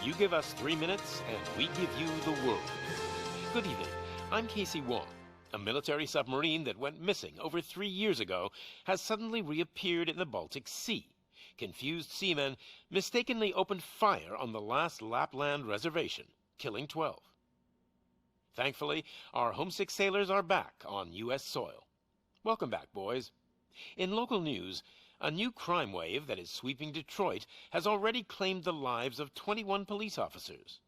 You give us 3 minutes, and we give you the world. Good evening. I'm Casey Wong. A military submarine that went missing over 3 years ago has suddenly reappeared in the Baltic Sea. Confused seamen mistakenly opened fire on the last Lapland reservation, killing 12. Thankfully, our homesick sailors are back on U.S. soil. Welcome back, boys. In local news, a new crime wave that is sweeping Detroit has already claimed the lives of 21 police officers.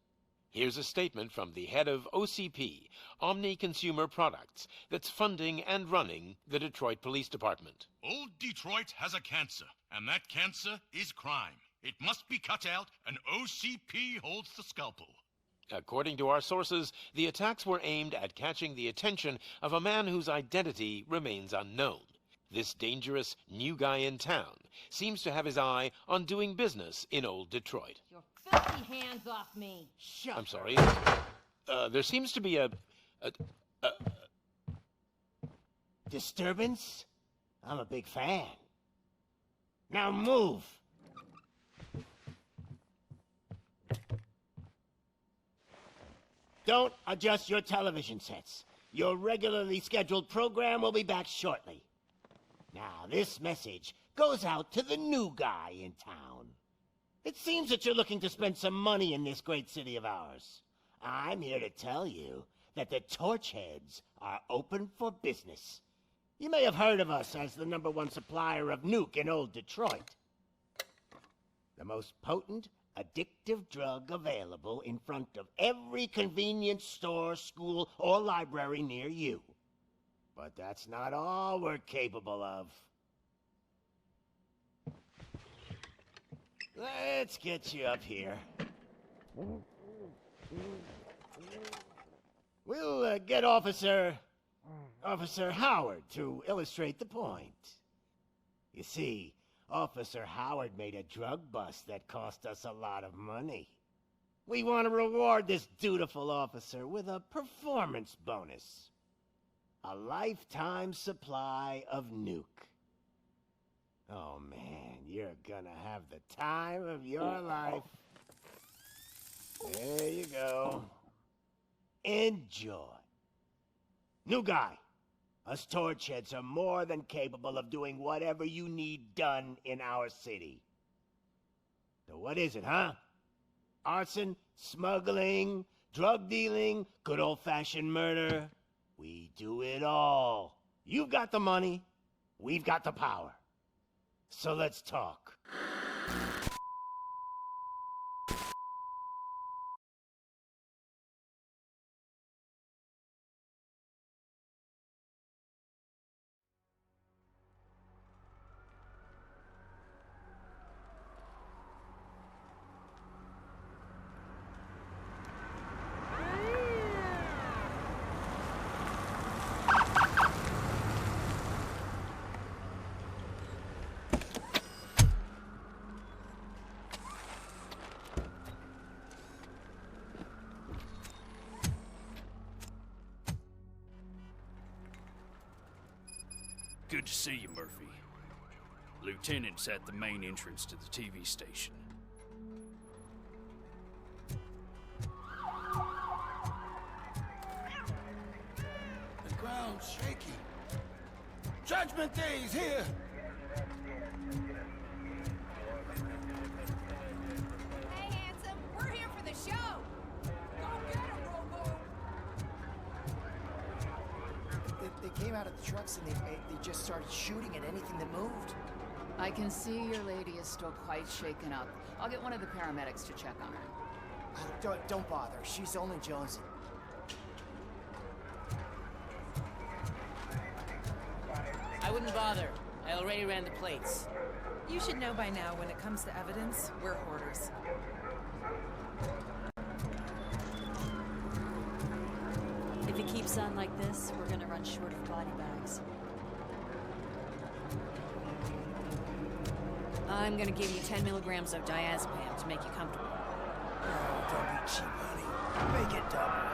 Here's a statement from the head of OCP, Omni Consumer Products, that's funding and running the Detroit Police Department. Old Detroit has a cancer, and that cancer is crime. It must be cut out, and OCP holds the scalpel. According to our sources, the attacks were aimed at catching the attention of a man whose identity remains unknown. This dangerous new guy in town seems to have his eye on doing business in old Detroit. Your filthy hands off me! Shut. I'm sorry. There seems to be a disturbance? I'm a big fan. Now move! Don't adjust your television sets. Your regularly scheduled program will be back shortly. Now, this message goes out to the new guy in town. It seems that you're looking to spend some money in this great city of ours. I'm here to tell you that the Torchheads are open for business. You may have heard of us as the #1 supplier of nuke in old Detroit. The most potent, addictive drug available in front of every convenience store, school, or library near you. But that's not all we're capable of. Let's get you up here. We'll get Officer Howard to illustrate the point. You see, Officer Howard made a drug bust that cost us a lot of money. We want to reward this dutiful officer with a performance bonus. A lifetime supply of nuke. Oh man, you're gonna have the time of your life. There you go. Enjoy. New guy, us Torchheads are more than capable of doing whatever you need done in our city. So what is it, huh? Arson, smuggling, drug dealing, good old-fashioned murder. We do it all. You've got the money, we've got the power. So let's talk. Good to see you, Murphy. Lieutenant's at the main entrance to the TV station. The ground's shaky. Judgment Day's here! Hey, handsome, we're here for the show! Go get him, Robo! They came out of the trucks and they just started shooting at anything that moved. I can see your lady is still quite shaken up. I'll get one of the paramedics to check on her. Don't bother. She's only jonesing. I wouldn't bother. I already ran the plates. You should know by now when it comes to evidence, we're hoarders. If it keeps on like this, we're gonna run short of body bags. I'm gonna give you 10 milligrams of diazepam to make you comfortable. Oh, don't be cheap, honey. Make it double.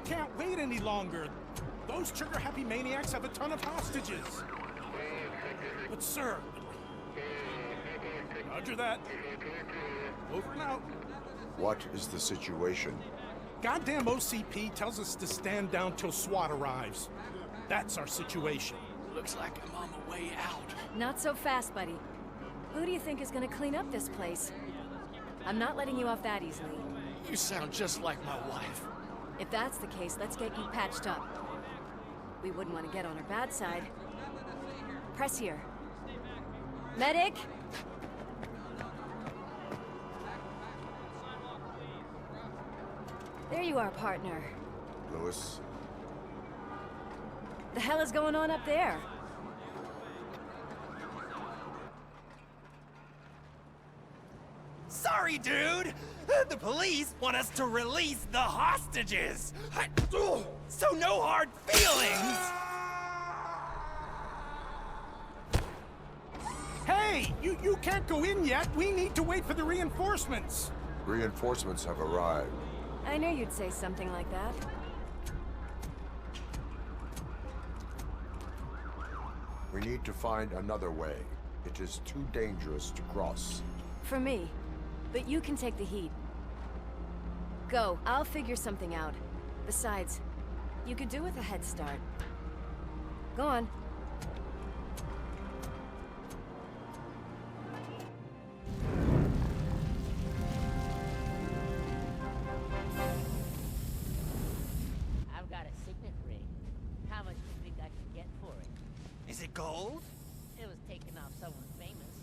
can't wait any longer. Those trigger-happy maniacs have a ton of hostages. But sir... Roger that. Over and out. What is the situation? Goddamn OCP tells us to stand down till SWAT arrives. That's our situation. Looks like I'm on the way out. Not so fast, buddy. Who do you think is gonna clean up this place? I'm not letting you off that easily. You sound just like my wife. If that's the case, let's get you patched up. We wouldn't want to get on her bad side. Press here. Medic! There you are, partner. Lewis? The hell is going on up there? Sorry, dude! The police want us to release the hostages! So no hard feelings! Hey! You can't go in yet! We need to wait for the reinforcements! Reinforcements have arrived. I knew you'd say something like that. We need to find another way. It is too dangerous to cross. For me. But you can take the heat. Go. I'll figure something out. Besides, you could do with a head start. Go on. I've got a signet ring. How much do you think I can get for it? Is it gold? It was taken off someone famous.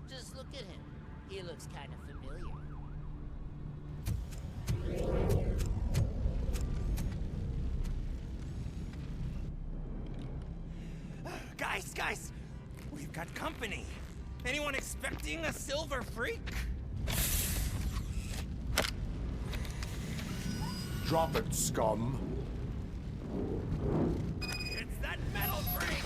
Just look at him. He looks kind of familiar. Guys! We've got company. Anyone expecting a silver freak? Drop it, scum. It's that metal freak!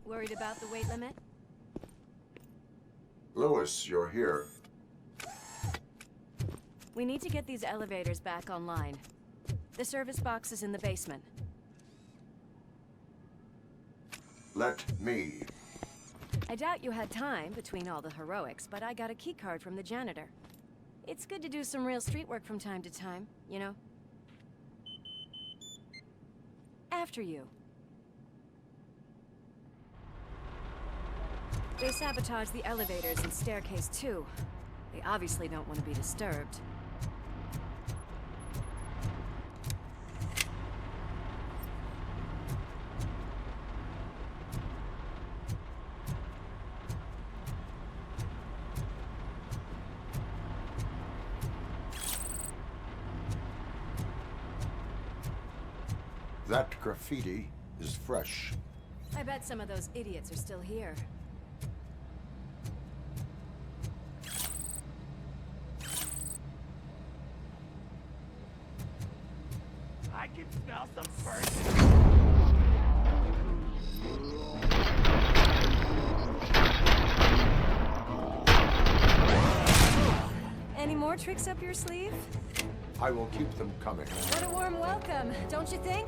Worried about the weight limit? Lewis, you're here. We need to get these elevators back online. The service box is in the basement. Let me. I doubt you had time between all the heroics, but I got a keycard from the janitor. It's good to do some real street work from time to time, you know? After you. They sabotaged the elevators and staircase too. They obviously don't want to be disturbed. That graffiti is fresh. I bet some of those idiots are still here. I can smell some burnt. Any more tricks up your sleeve? I will keep them coming. What a warm welcome, don't you think?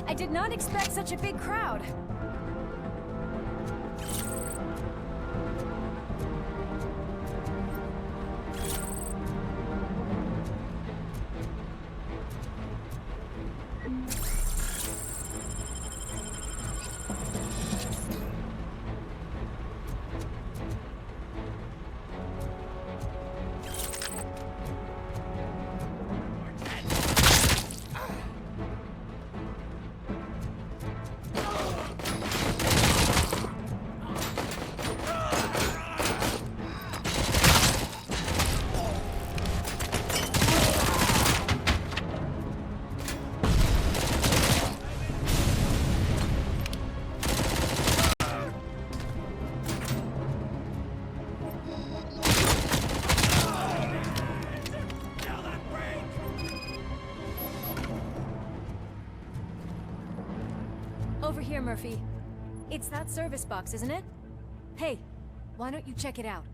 I did not expect such a big crowd. Over here, Murphy. It's that service box, isn't it? Hey, why don't you check it out?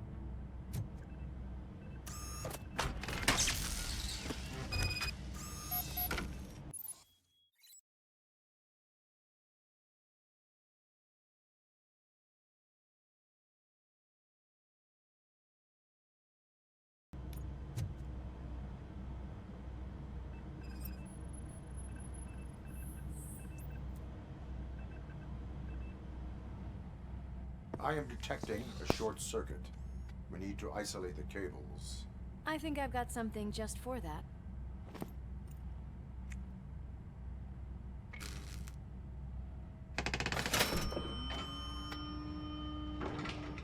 I am detecting a short circuit. We need to isolate the cables. I think I've got something just for that.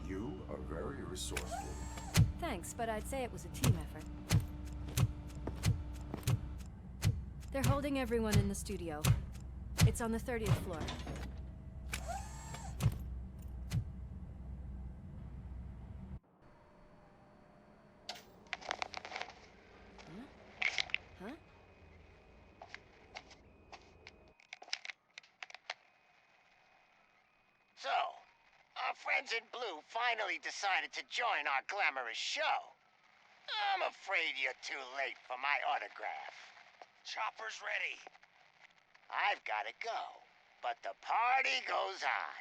You are very resourceful. Thanks, but I'd say it was a team effort. They're holding everyone in the studio. It's on the 30th floor. So, our friends in blue finally decided to join our glamorous show. I'm afraid you're too late for my autograph. Chopper's ready. I've gotta go, but the party goes on.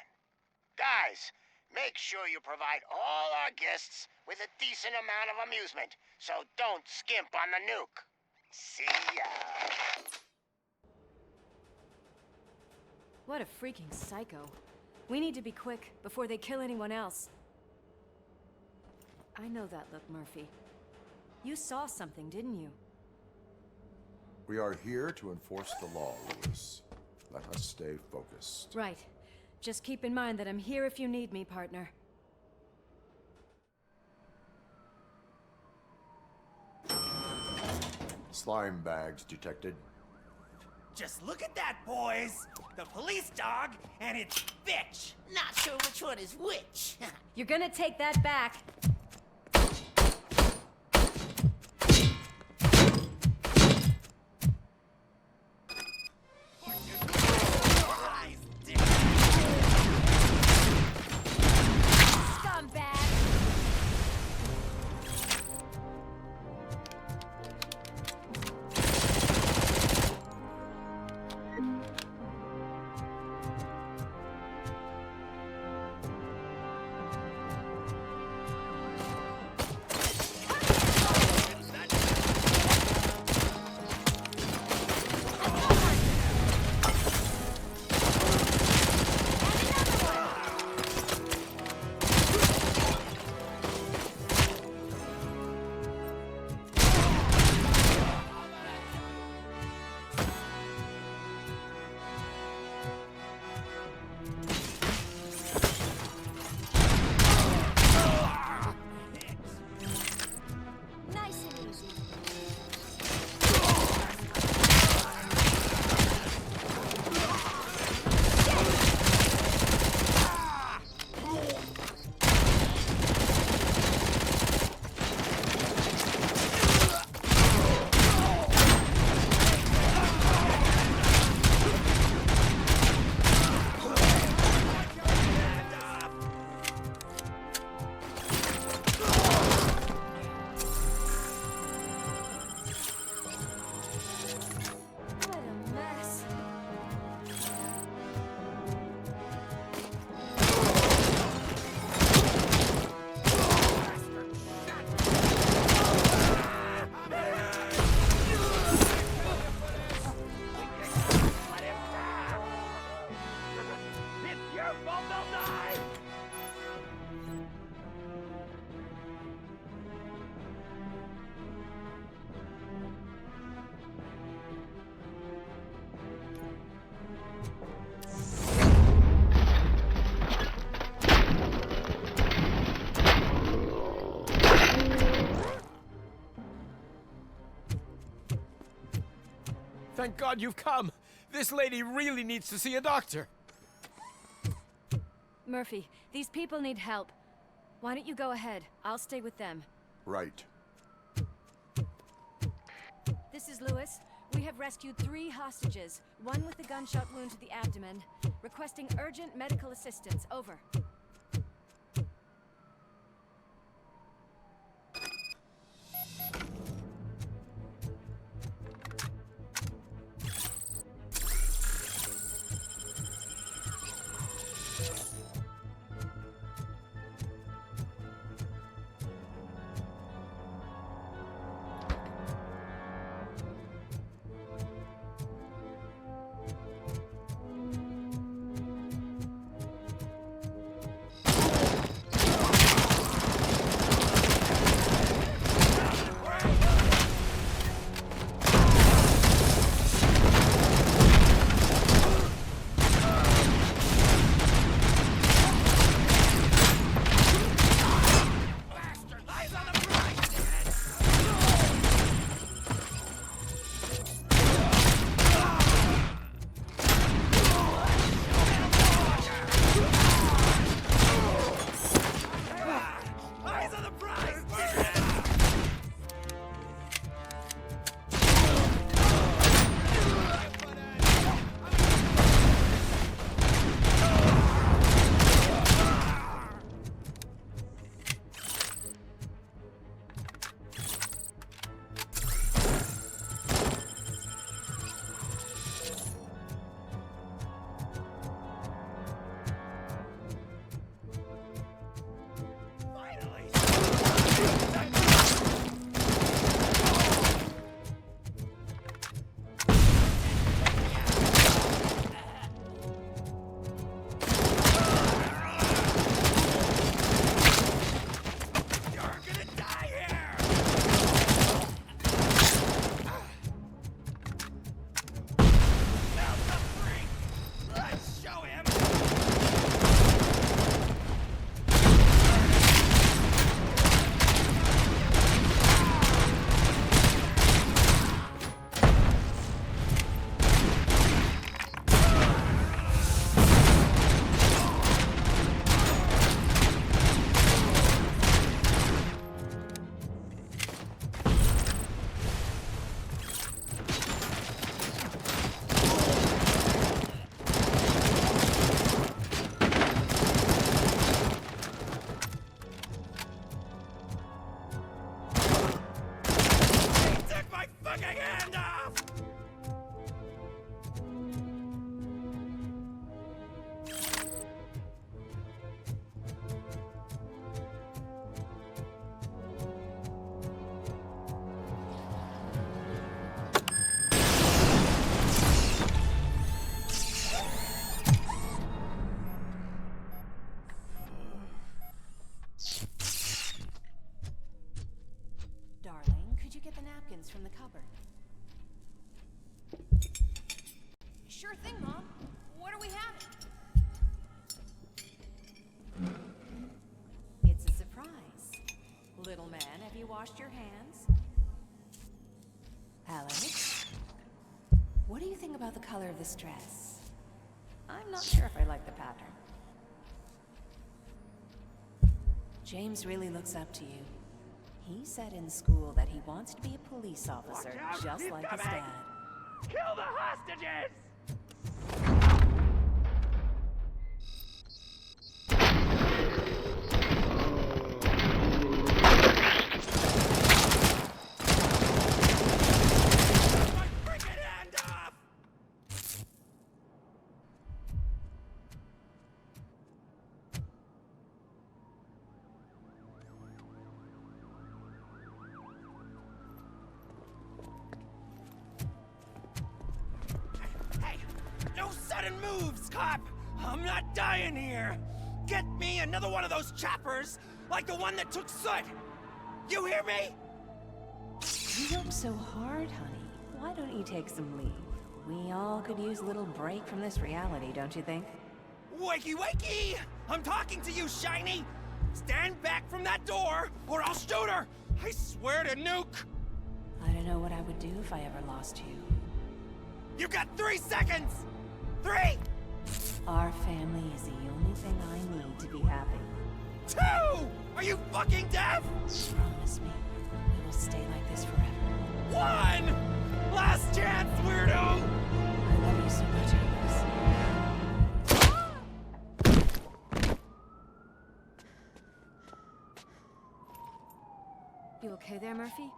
Guys, make sure you provide all our guests with a decent amount of amusement, so don't skimp on the nuke. See ya. What a freaking psycho. We need to be quick, before they kill anyone else. I know that look, Murphy. You saw something, didn't you? We are here to enforce the law, Lewis. Let us stay focused. Right. Just keep in mind that I'm here if you need me, partner. Slime bags detected. Just look at that, boys! The police dog and its bitch! Not sure which one is which. You're gonna take that back. Scumbag! Nice and easy. What a mess. It's your fault they'll die! Thank God you've come. This lady really needs to see a doctor. Murphy, these people need help. Why don't you go ahead? I'll stay with them. Right. This is Lewis. We have rescued 3 hostages, one with a gunshot wound to the abdomen. Requesting urgent medical assistance. Over. from the cupboard. Sure thing, Mom. What are we having? It's a surprise. Little man, have you washed your hands? Alex? What do you think about the color of this dress? I'm not sure if I like the pattern. James really looks up to you. He said in school that he wants to be a police officer, just like his dad. Kill the hostages! No sudden moves, cop! I'm not dying here! Get me another one of those choppers, like the one that took Soot! You hear me? You work so hard, honey. Why don't you take some leave? We all could use a little break from this reality, don't you think? Wakey, wakey! I'm talking to you, Shiny! Stand back from that door, or I'll shoot her! I swear to nuke! I don't know what I would do if I ever lost you. You got 3 seconds! 3! Our family is the only thing I need to be happy. 2! Are you fucking deaf? Promise me, we will stay like this forever. 1! Last chance, weirdo! I love you so much, Alex. You okay there, Murphy?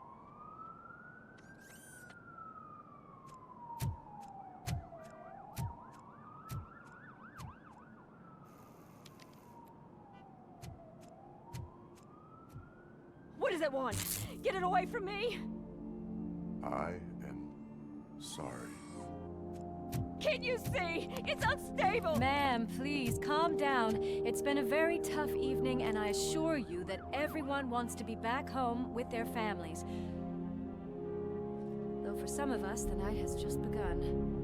What does it want? Get it away from me! I am sorry. Can't you see? It's unstable! Ma'am, please, calm down. It's been a very tough evening, and I assure you that everyone wants to be back home with their families. Though for some of us, the night has just begun.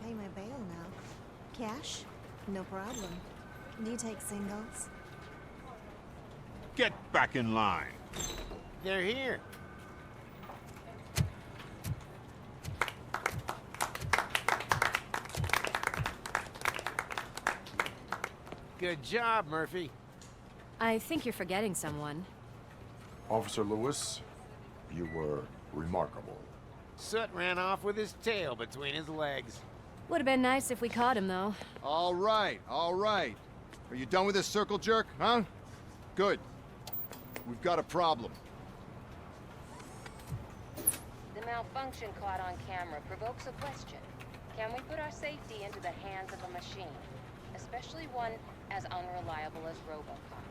Pay my bail now. Cash? No problem. Do you take singles? Get back in line. They're here. Good job, Murphy. I think you're forgetting someone. Officer Lewis, you were remarkable. Soot ran off with his tail between his legs. Would have been nice if we caught him, though. All right, all right. Are you done with this circle jerk, huh? Good. We've got a problem. The malfunction caught on camera provokes a question. Can we put our safety into the hands of a machine? Especially one as unreliable as RoboCop.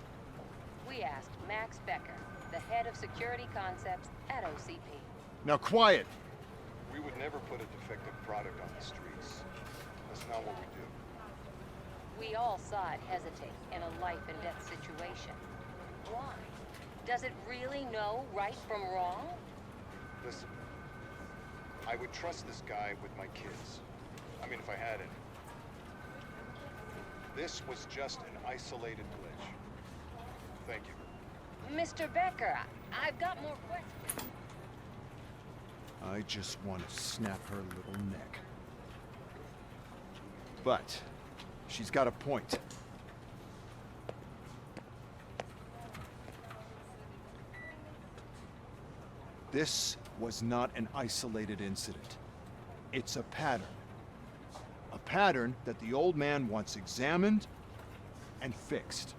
We asked Max Becker, the head of security concepts at OCP. Now quiet! We would never put a defective product on the streets. That's not what we do. We all saw it hesitate in a life and death situation. Why? Does it really know right from wrong? Listen, I would trust this guy with my kids. I mean, if I had any. This was just an isolated glitch. Thank you. Mr. Becker, I've got more questions. I just want to snap her little neck. But she's got a point. This was not an isolated incident. It's a pattern. A pattern that the old man wants examined and fixed.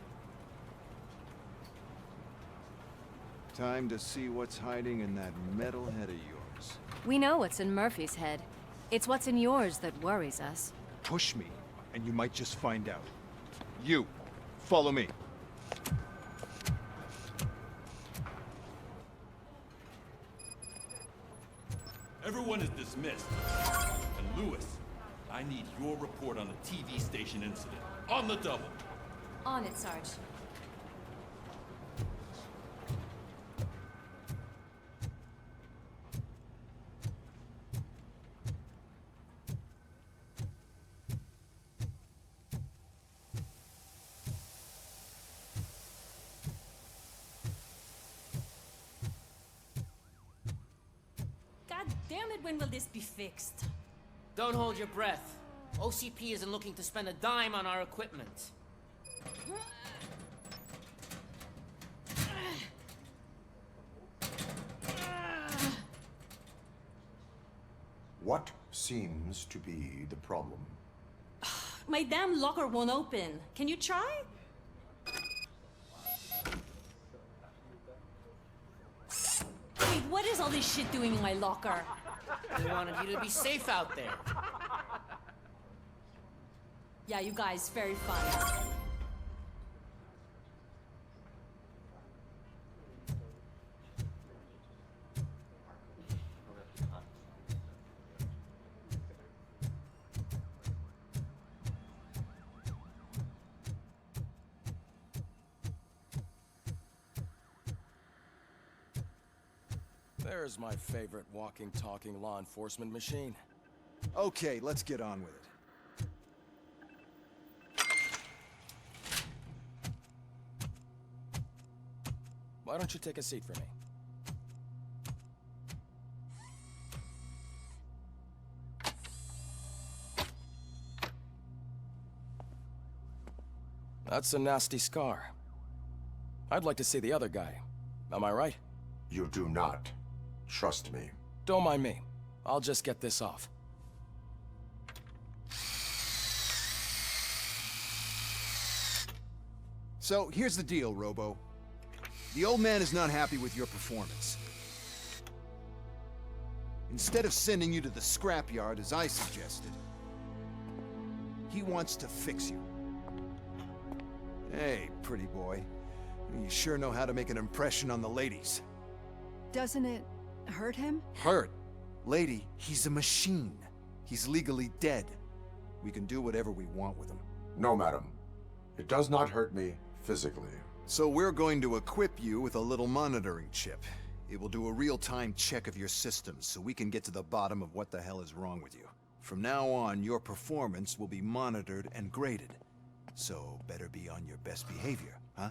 Time to see what's hiding in that metal head of yours. We know what's in Murphy's head. It's what's in yours that worries us. Push me, and you might just find out. You, follow me. Everyone is dismissed. And Lewis, I need your report on the TV station incident. On the double. On it, Sarge. God damn it, when will this be fixed? Don't hold your breath. OCP isn't looking to spend a dime on our equipment. What seems to be the problem? My damn locker won't open. Can you try? Wait, what is all this shit doing in my locker? We wanted you to be safe out there. Yeah, you guys, very fun. There's my favorite walking, talking law enforcement machine. Okay, let's get on with it. Why don't you take a seat for me? That's a nasty scar. I'd like to see the other guy. Am I right? You do not. Trust me. Don't mind me. I'll just get this off. So, here's the deal, Robo. The old man is not happy with your performance. Instead of sending you to the scrapyard, as I suggested, he wants to fix you. Hey, pretty boy. You sure know how to make an impression on the ladies. Doesn't it hurt him? Hurt? Lady, he's a machine. He's legally dead. We can do whatever we want with him. No, madam. It does not hurt me physically. So we're going to equip you with a little monitoring chip. It will do a real-time check of your systems so we can get to the bottom of what the hell is wrong with you. From now on, your performance will be monitored and graded. So better be on your best behavior, huh?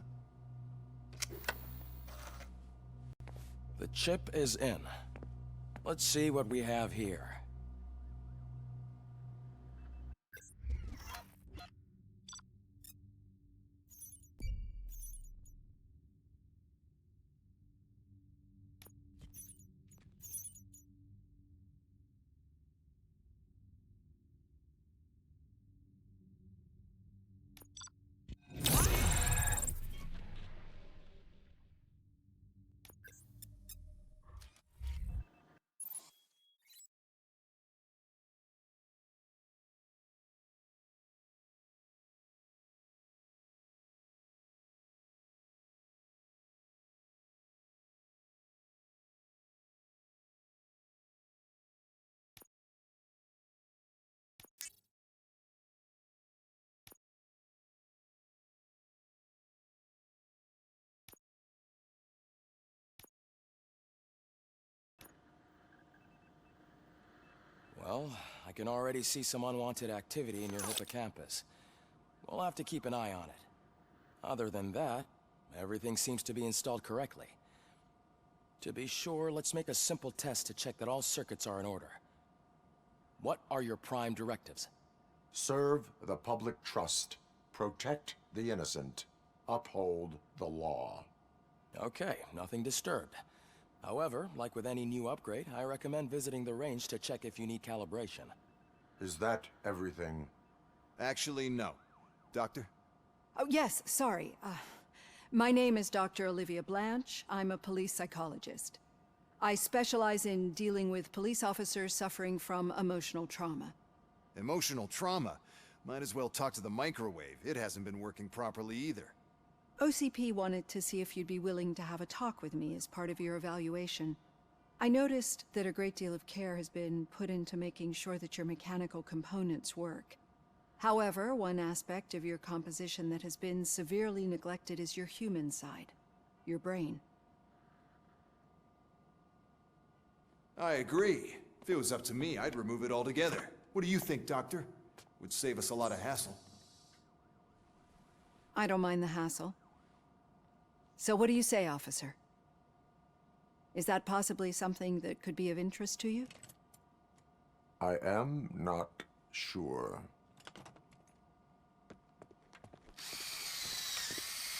The chip is in. Let's see what we have here. Well, I can already see some unwanted activity in your hippocampus. We'll have to keep an eye on it. Other than that, everything seems to be installed correctly. To be sure, let's make a simple test to check that all circuits are in order. What are your prime directives? Serve the public trust. Protect the innocent. Uphold the law. Okay, nothing disturbed. However, like with any new upgrade, I recommend visiting the range to check if you need calibration. Is that everything? Actually, no. Doctor? Oh, yes, sorry. My name is Dr. Olivia Blanche. I'm a police psychologist. I specialize in dealing with police officers suffering from emotional trauma. Emotional trauma? Might as well talk to the microwave. It hasn't been working properly either. OCP wanted to see if you'd be willing to have a talk with me as part of your evaluation. I noticed that a great deal of care has been put into making sure that your mechanical components work. However, one aspect of your composition that has been severely neglected is your human side, your brain. I agree. If it was up to me, I'd remove it altogether. What do you think, Doctor? Would save us a lot of hassle. I don't mind the hassle. So what do you say, officer? Is that possibly something that could be of interest to you? I am not sure.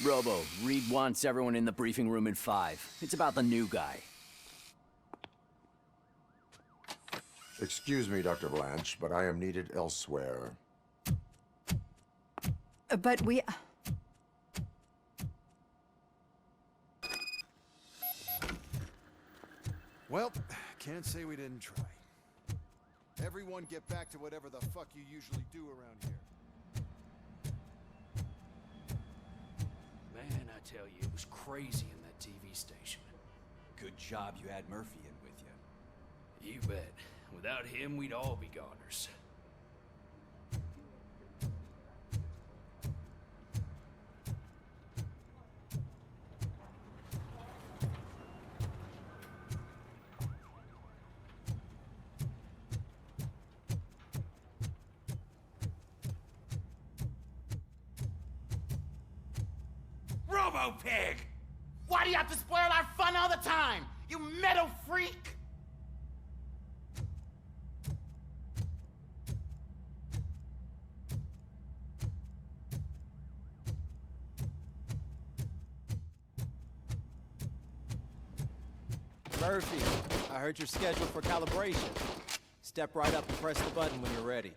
Robo, Reed wants everyone in the briefing room in 5. It's about the new guy. Excuse me, Dr. Blanche, but I am needed elsewhere. But we... Well, can't say we didn't try. Everyone get back to whatever the fuck you usually do around here. Man, I tell you, it was crazy in that TV station. Good job you had Murphy in with you. You bet. Without him, we'd all be goners. Robo-Pig! Why do you have to spoil our fun all the time? You metal freak! Murphy, I heard you're scheduled for calibration. Step right up and press the button when you're ready.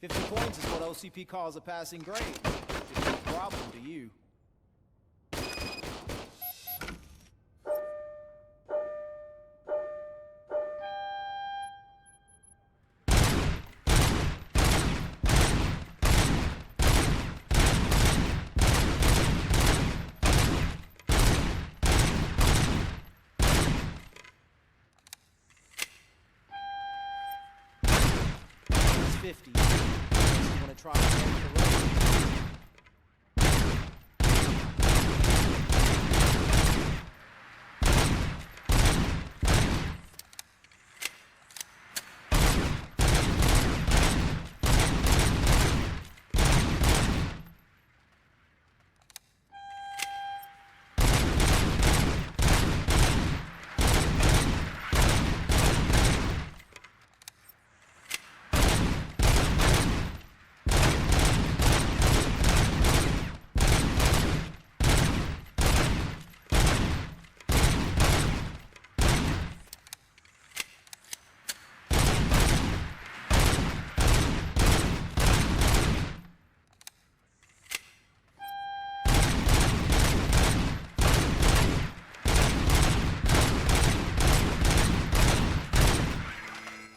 50 points is what OCP calls a passing grade. Should be a problem to you. It's 50. You want to try to make the rest?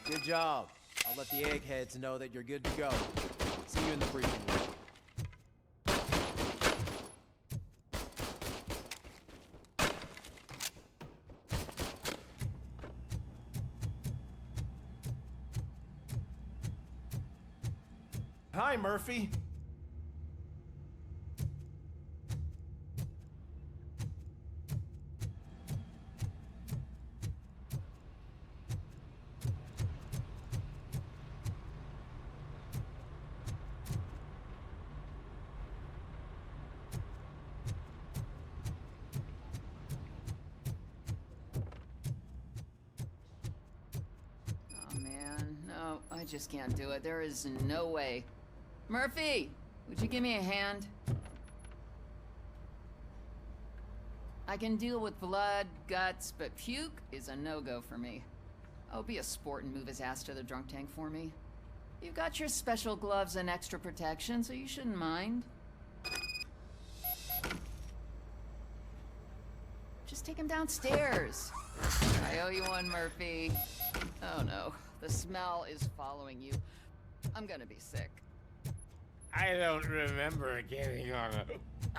Good job. I'll let the eggheads know that you're good to go. See you in the briefing room. Hi, Murphy. No, I just can't do it. There is no way. Murphy, would you give me a hand? I can deal with blood, guts, but puke is a no-go for me. Oh, be a sport and move his ass to the drunk tank for me. You've got your special gloves and extra protection, so you shouldn't mind. Just take him downstairs. I owe you one, Murphy. Oh no, the smell is following you. I'm gonna be sick. I don't remember getting on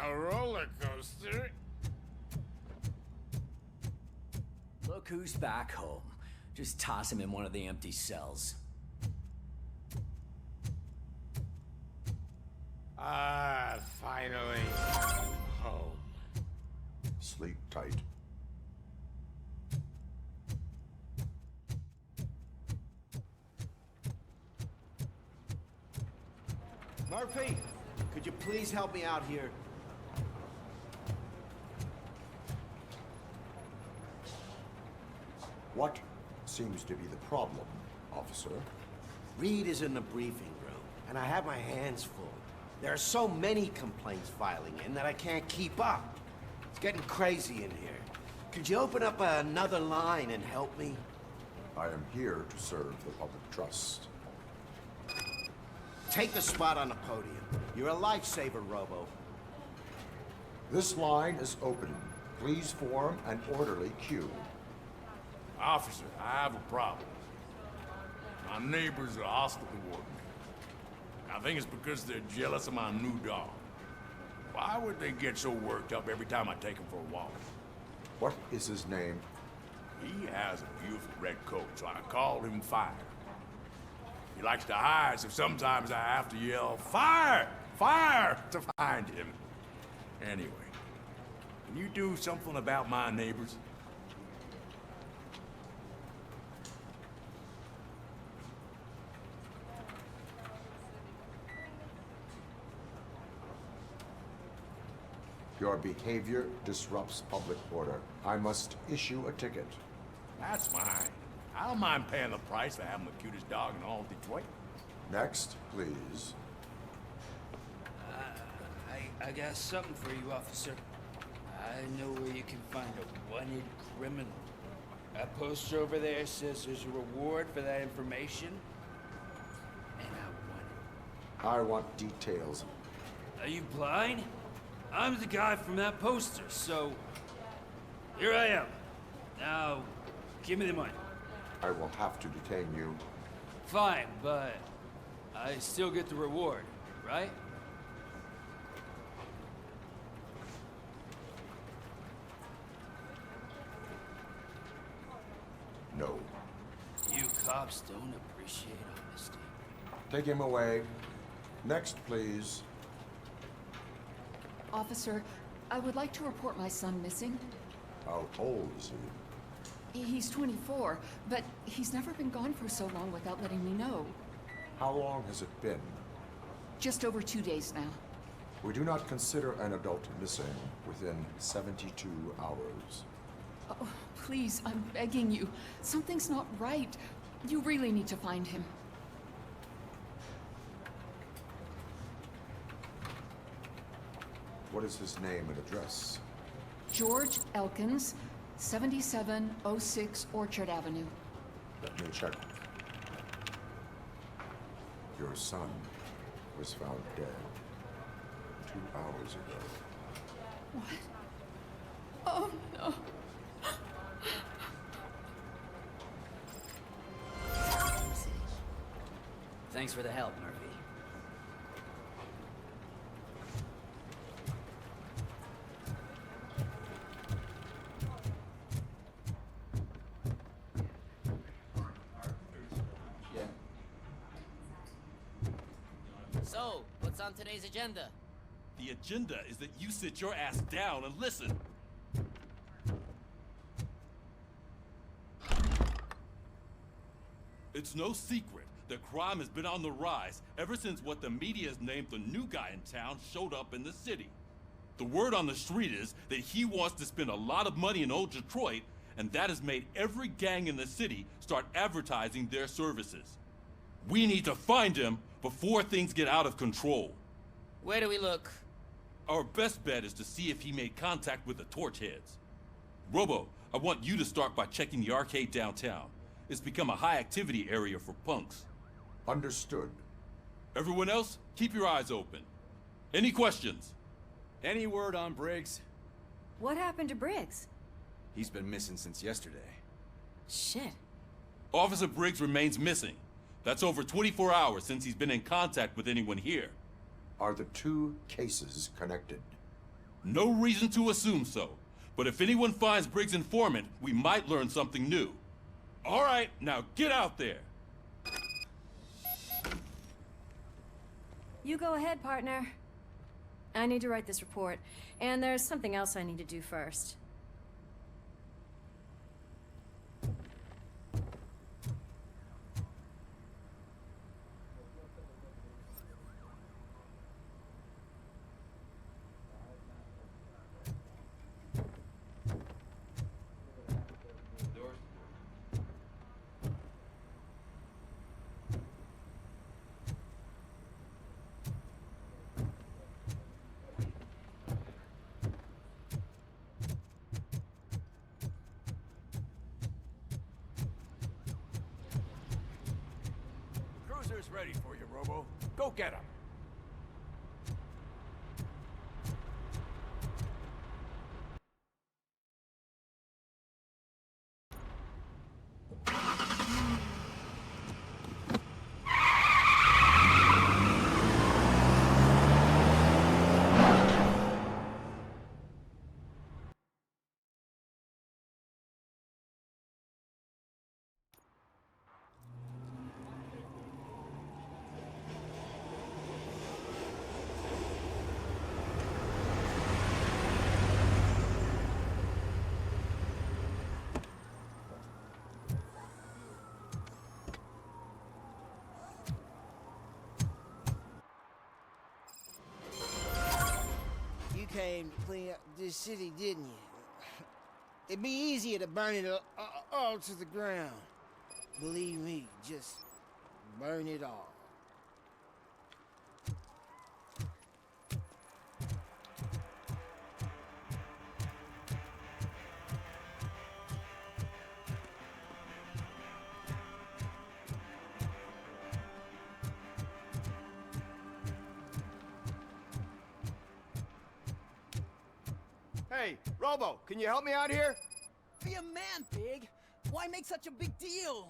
a roller coaster. Look who's back home. Just toss him in one of the empty cells. Ah, finally. Home. Sleep tight. Murphy, could you please help me out here? What seems to be the problem, officer? Reed is in the briefing room, and I have my hands full. There are so many complaints filing in that I can't keep up. It's getting crazy in here. Could you open up another line and help me? I am here to serve the public trust. Take the spot on the podium. You're a lifesaver, Robo. This line is open. Please form an orderly queue. Officer, I have a problem. My neighbors are hostile toward me. I think it's because they're jealous of my new dog. Why would they get so worked up every time I take him for a walk? What is his name? He has a beautiful red coat, so I call him Fire. He likes to hide, so sometimes I have to yell, "Fire! Fire!" to find him. Anyway, can you do something about my neighbors? Your behavior disrupts public order. I must issue a ticket. That's fine. I don't mind paying the price for having the cutest dog in all of Detroit. Next, please. I got something for you, officer. I know where you can find a wanted criminal. That poster over there says there's a reward for that information, and I want it. I want details. Are you blind? I'm the guy from that poster, so here I am. Now, give me the money. I will have to detain you. Fine, but I still get the reward, right? No. You cops don't appreciate honesty. Take him away. Next, please. Officer, I would like to report my son missing. How old is he? He's 24, but he's never been gone for so long without letting me know. How long has it been? Just over 2 days now. We do not consider an adult missing within 72 hours. Oh, please, I'm begging you. Something's not right. You really need to find him. What is his name and address? George Elkins, 7706 Orchard Avenue. Let me check. Your son was found dead 2 hours ago. What? Oh, no. Thanks for the help, Murphy. So, what's on today's agenda? The agenda is that you sit your ass down and listen. It's no secret that crime has been on the rise ever since what the media has named the new guy in town showed up in the city. The word on the street is that he wants to spend a lot of money in old Detroit, and that has made every gang in the city start advertising their services. We need to find him before things get out of control. Where do we look? Our best bet is to see if he made contact with the Torch Heads. Robo, I want you to start by checking the arcade downtown. It's become a high-activity area for punks. Understood. Everyone else, keep your eyes open. Any questions? Any word on Briggs? What happened to Briggs? He's been missing since yesterday. Shit. Officer Briggs remains missing. That's over 24 hours since he's been in contact with anyone here. Are the two cases connected? No reason to assume so. But if anyone finds Briggs' informant, we might learn something new. All right, now get out there. You go ahead, partner. I need to write this report, and there's something else I need to do first. Cruiser's ready for you, Robo. Go get him. Came to clean up this city, didn't you? It'd be easier to burn it all to the ground. Believe me, just burn it all. Hey, Robo, can you help me out here? Be a man, Big. Why make such a big deal?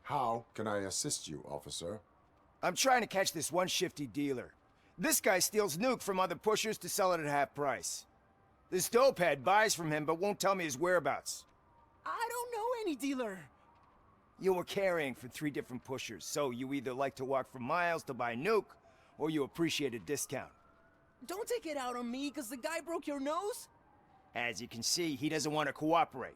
How can I assist you, officer? I'm trying to catch this one shifty dealer. This guy steals nuke from other pushers to sell it at half price. This dopehead buys from him but won't tell me his whereabouts. I don't know any dealer. You were carrying for 3 different pushers, so you either like to walk for miles to buy nuke, or you appreciate a discount. Don't take it out on me, because the guy broke your nose? As you can see, he doesn't want to cooperate.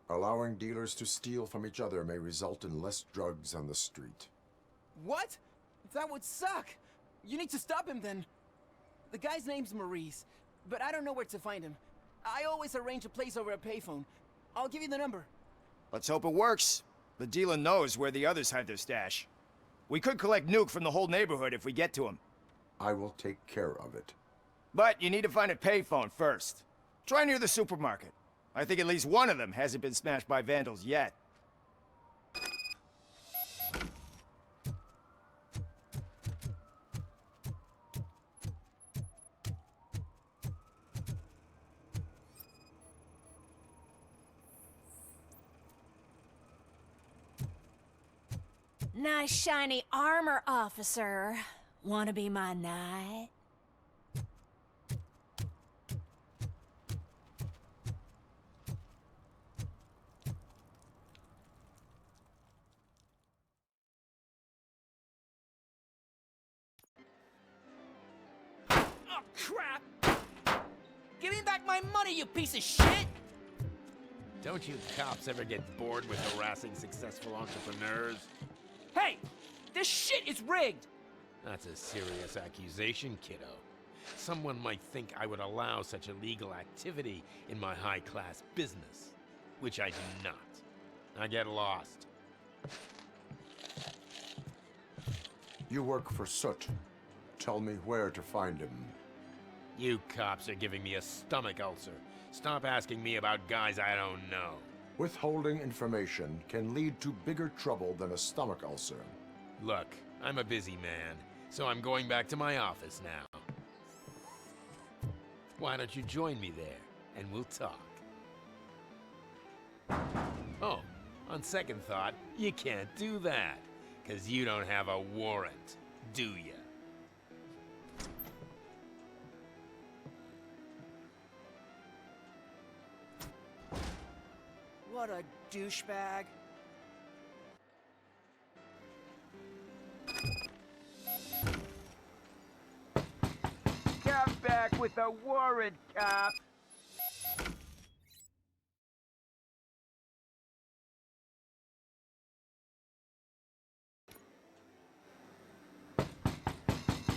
Allowing dealers to steal from each other may result in less drugs on the street. What? That would suck. You need to stop him then. The guy's name's Maurice, but I don't know where to find him. I always arrange a place over a payphone. I'll give you the number. Let's hope it works. The dealer knows where the others hide their stash. We could collect nuke from the whole neighborhood if we get to him. I will take care of it. But you need to find a payphone first. Try near the supermarket. I think at least one of them hasn't been smashed by vandals yet. Nice shiny armor, officer. Wanna be my knight? Oh, crap! Give me back my money, you piece of shit! Don't you cops ever get bored with harassing successful entrepreneurs? Hey! This shit is rigged! That's a serious accusation, kiddo. Someone might think I would allow such illegal activity in my high-class business, which I do not. I get lost. You work for Soot. Tell me where to find him. You cops are giving me a stomach ulcer. Stop asking me about guys I don't know. Withholding information can lead to bigger trouble than a stomach ulcer. Look, I'm a busy man, so I'm going back to my office now. Why don't you join me there, and we'll talk. Oh, on second thought, you can't do that, 'cause you don't have a warrant, do ya? What a douchebag. Come back with a warrant, cop!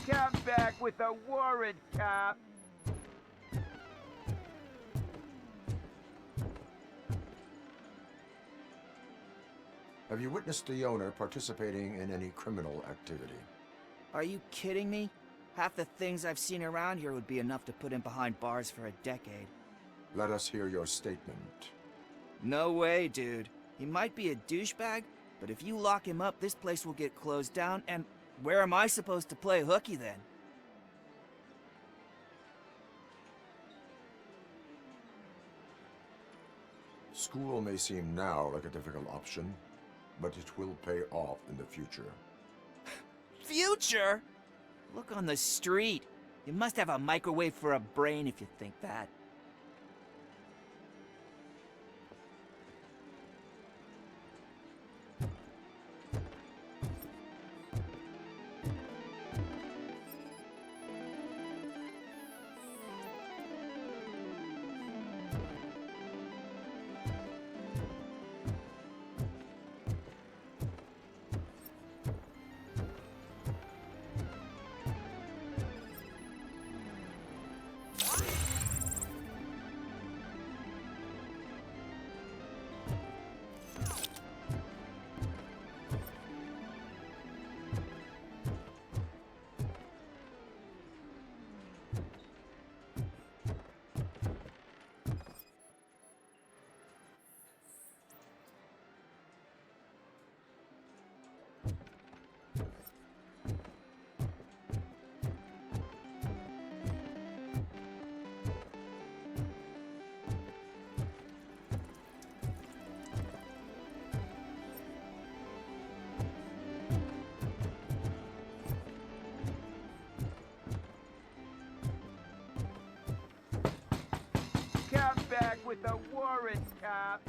Come back with a warrant, cop! Have you witnessed the owner participating in any criminal activity? Are you kidding me? Half the things I've seen around here would be enough to put him behind bars for a decade. Let us hear your statement. No way, dude. He might be a douchebag, but if you lock him up, this place will get closed down, and where am I supposed to play hooky then? School may seem now like a difficult option, but it will pay off in the future. Future? Look on the street. You must have a microwave for a brain if you think that. Come back with a warrant, cop!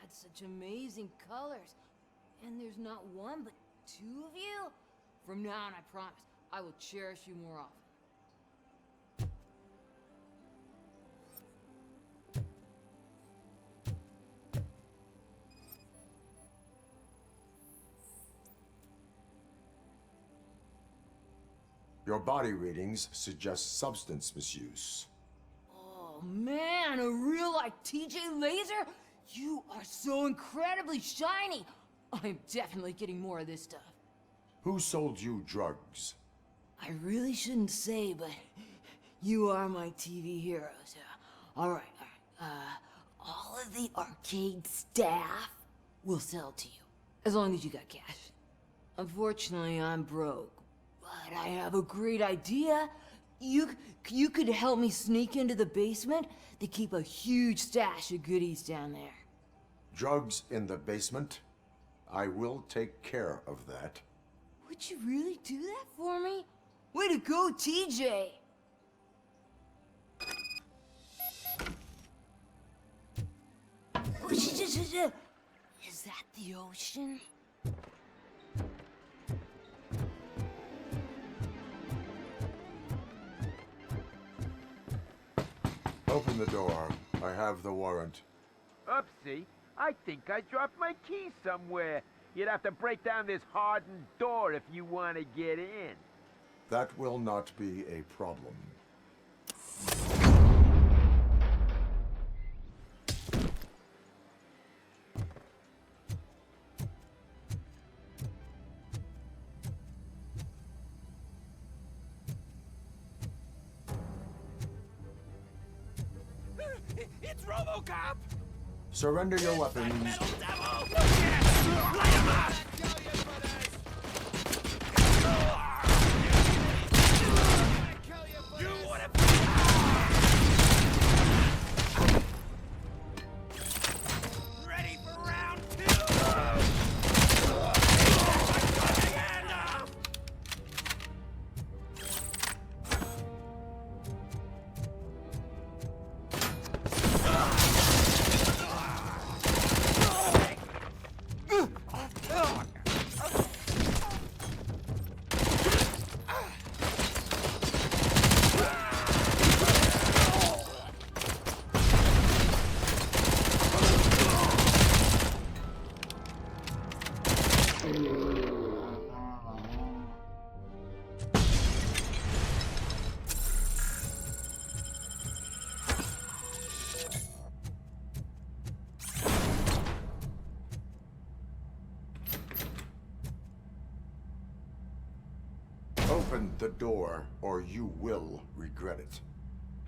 had such amazing colors. And there's not one, but two of you? From now on, I promise, I will cherish you more often. Your body readings suggest substance misuse. Oh man, a real like TJ Laser? You are so incredibly shiny! I'm definitely getting more of this stuff. Who sold you drugs? I really shouldn't say, but you are my TV heroes. Alright. All of the arcade staff will sell to you, as long as you got cash. Unfortunately, I'm broke, but I have a great idea. You could help me sneak into the basement. They keep a huge stash of goodies down there. Drugs in the basement? I will take care of that. Would you really do that for me? Way to go, TJ! Is that the ocean? Open the door. I have the warrant. Oopsie, I think I dropped my key somewhere. You'd have to break down this hardened door if you want to get in. That will not be a problem. It's RoboCop! Surrender your weapons. Metal devil! Light him up! You would have... Ready for round two! Hand up! Open the door, or you will regret it.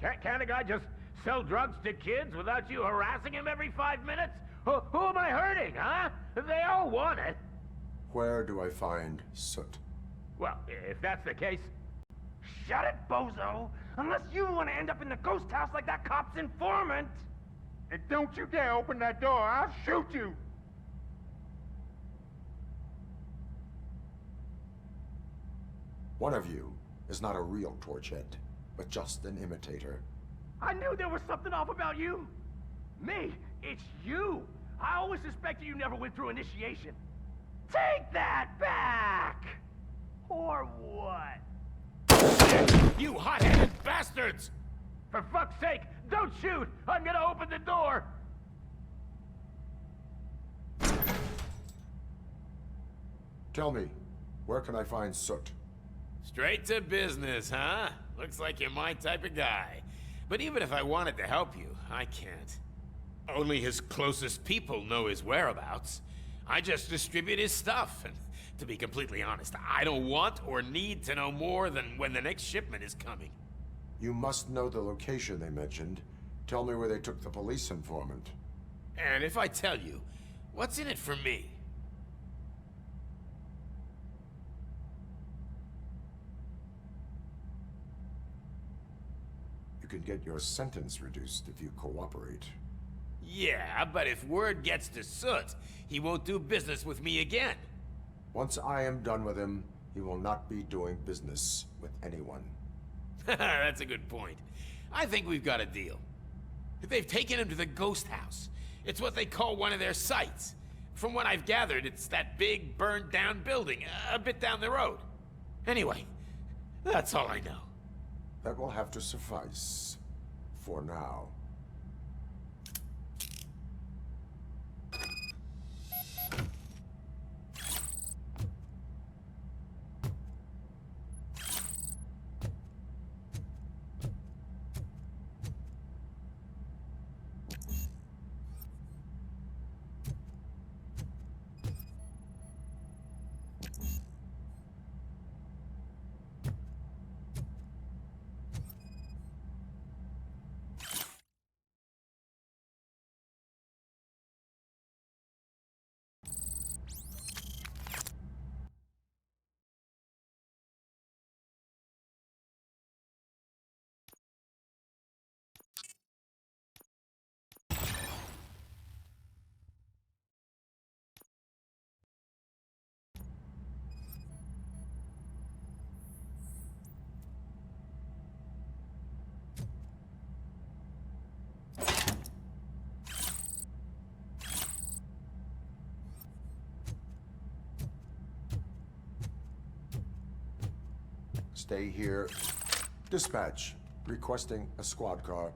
Can't a guy just sell drugs to kids without you harassing him every 5 minutes? Who am I hurting, huh? They all want it. Where do I find Soot? Well, if that's the case... Shut it, bozo! Unless you want to end up in the ghost house like that cop's informant! And don't you dare open that door, I'll shoot you! One of you is not a real Torchhead, but just an imitator. I knew there was something off about you! Me? It's you! I always suspected you never went through initiation. Take that back! Or what? You hot-headed bastards! For fuck's sake, don't shoot! I'm gonna open the door! Tell me, where can I find Soot? Straight to business, huh? Looks like you're my type of guy. But even if I wanted to help you, I can't. Only his closest people know his whereabouts. I just distribute his stuff, and to be completely honest, I don't want or need to know more than when the next shipment is coming. You must know the location they mentioned. Tell me where they took the police informant. And if I tell you, what's in it for me? You can get your sentence reduced if you cooperate. Yeah, but if word gets to Soot, he won't do business with me again. Once I am done with him, he will not be doing business with anyone. That's a good point. I think we've got a deal. They've taken him to the ghost house. It's what they call one of their sites. From what I've gathered, it's that big, burned-down building, a bit down the road. Anyway, that's all I know. That will have to suffice. For now. Stay here. Dispatch. Requesting a squad car.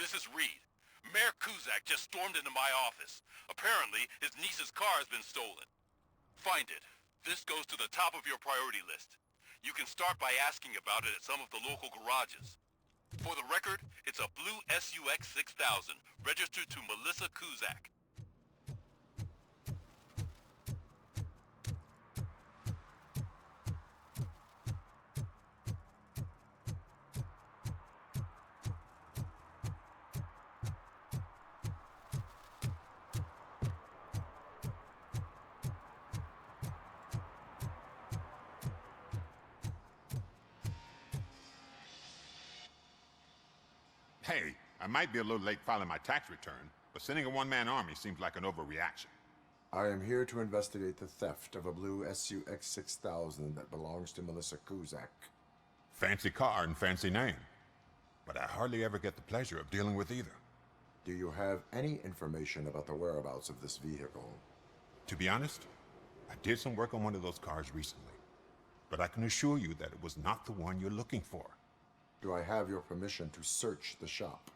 This is Reed. Mayor Kuzak just stormed into my office. Apparently, his niece's car has been stolen. Find it. This goes to the top of your priority list. You can start by asking about it at some of the local garages. For the record, it's a blue SUX 6000, registered to Melissa Kuzak. Hey, I might be a little late filing my tax return, but sending a one-man army seems like an overreaction. I am here to investigate the theft of a blue SUX 6000 that belongs to Melissa Kuzak. Fancy car and fancy name. But I hardly ever get the pleasure of dealing with either. Do you have any information about the whereabouts of this vehicle? To be honest, I did some work on one of those cars recently. But I can assure you that it was not the one you're looking for. Do I have your permission to search the shop?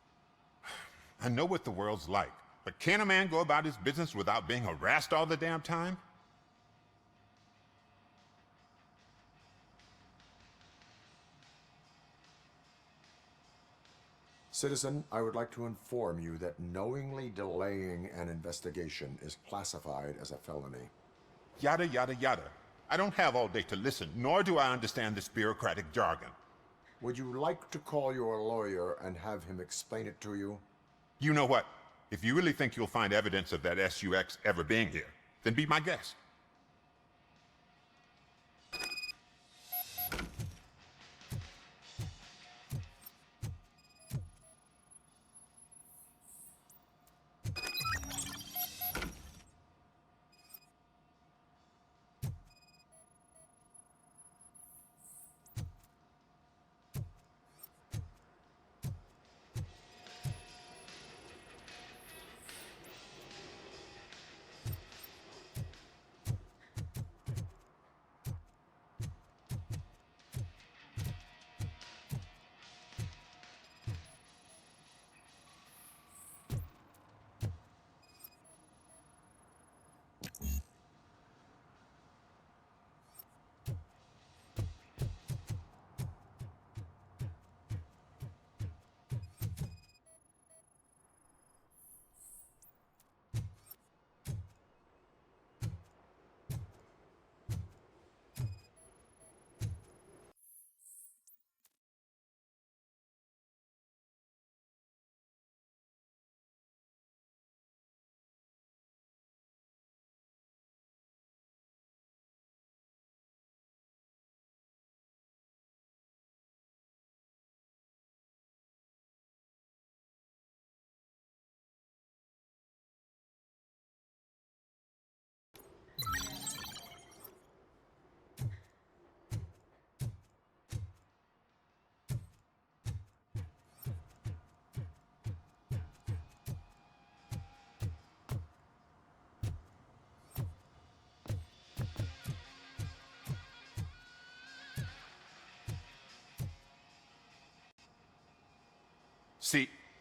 I know what the world's like, but can a man go about his business without being harassed all the damn time? Citizen, I would like to inform you that knowingly delaying an investigation is classified as a felony. Yada, yada, yada. I don't have all day to listen, nor do I understand this bureaucratic jargon. Would you like to call your lawyer and have him explain it to you? You know what? If you really think you'll find evidence of that SUX ever being here, then be my guest.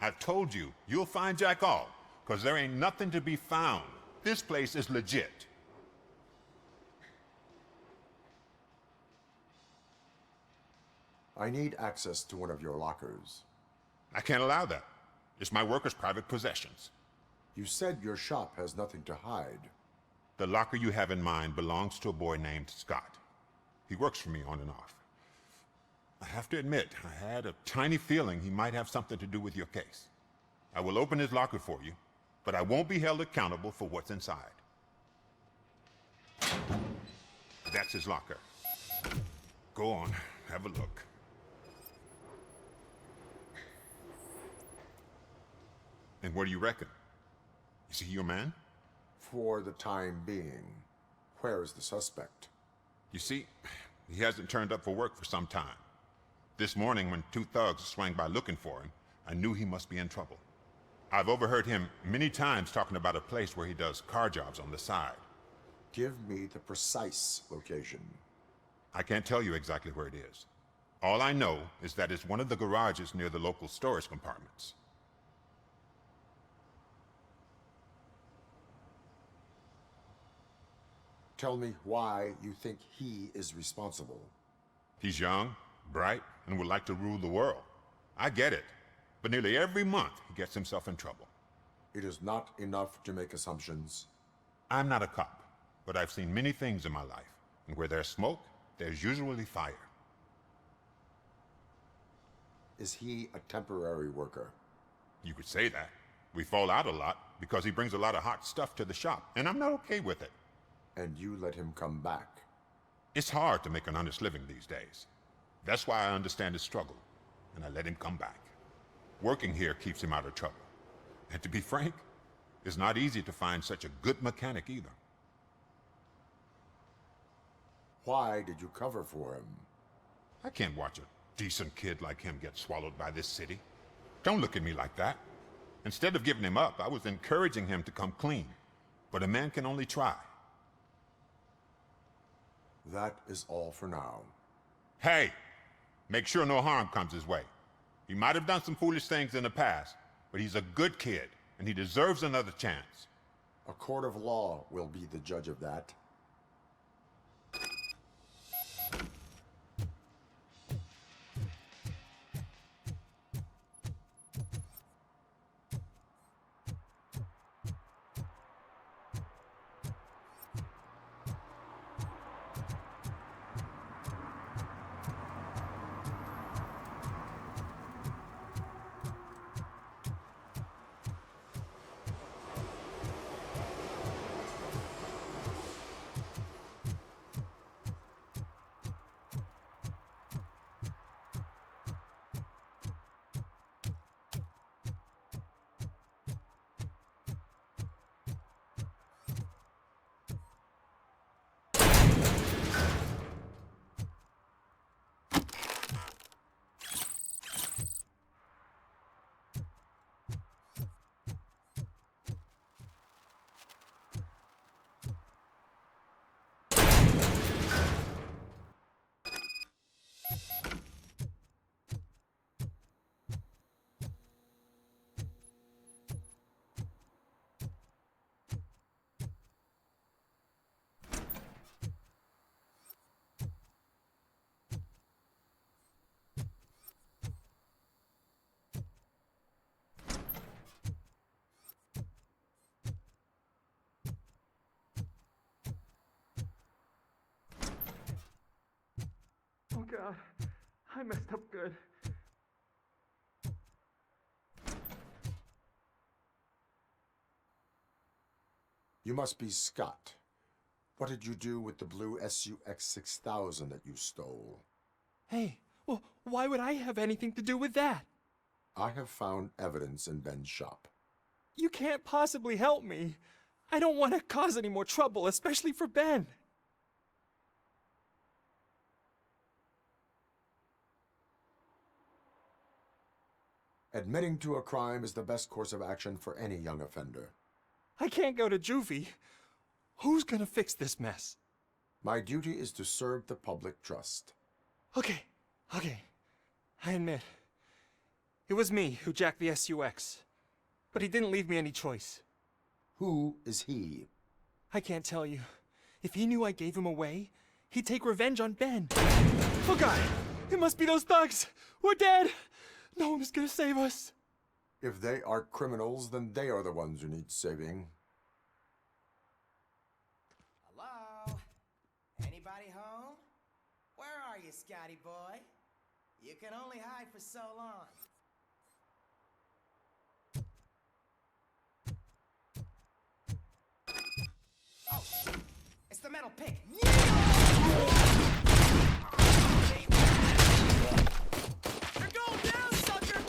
I've told you, you'll find Jack all, because there ain't nothing to be found. This place is legit. I need access to one of your lockers. I can't allow that. It's my workers' private possessions. You said your shop has nothing to hide. The locker you have in mind belongs to a boy named Scott. He works for me on and off. I have to admit, I had a tiny feeling he might have something to do with your case. I will open his locker for you, but I won't be held accountable for what's inside. That's his locker. Go on, have a look. And what do you reckon? Is he your man? For the time being. Where is the suspect? You see, he hasn't turned up for work for some time. This morning, when two thugs swang by looking for him, I knew he must be in trouble. I've overheard him many times talking about a place where he does car jobs on the side. Give me the precise location. I can't tell you exactly where it is. All I know is that it's one of the garages near the local storage compartments. Tell me why you think he is responsible. He's young, bright, and would like to rule the world. I get it. But nearly every month, he gets himself in trouble. It is not enough to make assumptions. I'm not a cop, but I've seen many things in my life. And where there's smoke, there's usually fire. Is he a temporary worker? You could say that. We fall out a lot because he brings a lot of hot stuff to the shop, and I'm not okay with it. And you let him come back? It's hard to make an honest living these days. That's why I understand his struggle, and I let him come back. Working here keeps him out of trouble. And to be frank, it's not easy to find such a good mechanic either. Why did you cover for him? I can't watch a decent kid like him get swallowed by this city. Don't look at me like that. Instead of giving him up, I was encouraging him to come clean. But a man can only try. That is all for now. Hey, make sure no harm comes his way. He might have done some foolish things in the past, but he's a good kid, and he deserves another chance. A court of law will be the judge of that. Oh God, I messed up good. You must be Scott. What did you do with the blue SUX 6000 that you stole? Hey, well, why would I have anything to do with that? I have found evidence in Ben's shop. You can't possibly help me. I don't want to cause any more trouble, especially for Ben. Admitting to a crime is the best course of action for any young offender. I can't go to juvie. Who's gonna fix this mess? My duty is to serve the public trust. Okay. I admit. It was me who jacked the SUX. But he didn't leave me any choice. Who is he? I can't tell you. If he knew I gave him away, he'd take revenge on Ben. Oh God! It must be those thugs! We're dead! No one is gonna save us. If they are criminals, then they are the ones who need saving. Hello? Anybody home? Where are you, Scotty boy? You can only hide for so long. Oh, it's the metal pig. You're going down, sucker!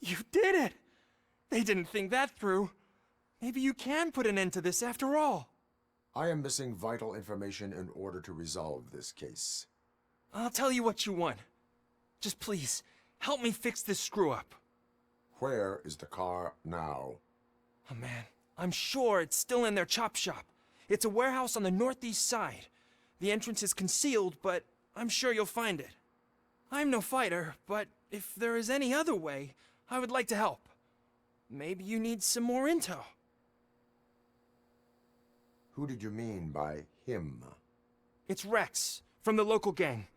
You did it! They didn't think that through. Maybe you can put an end to this after all. I am missing vital information in order to resolve this case. I'll tell you what you want. Just please, help me fix this screw-up. Where is the car now? Oh man, I'm sure it's still in their chop shop. It's a warehouse on the northeast side. The entrance is concealed, but I'm sure you'll find it. I'm no fighter, but if there is any other way, I would like to help. Maybe you need some more intel. Who did you mean by him? It's Rex, from the local gang.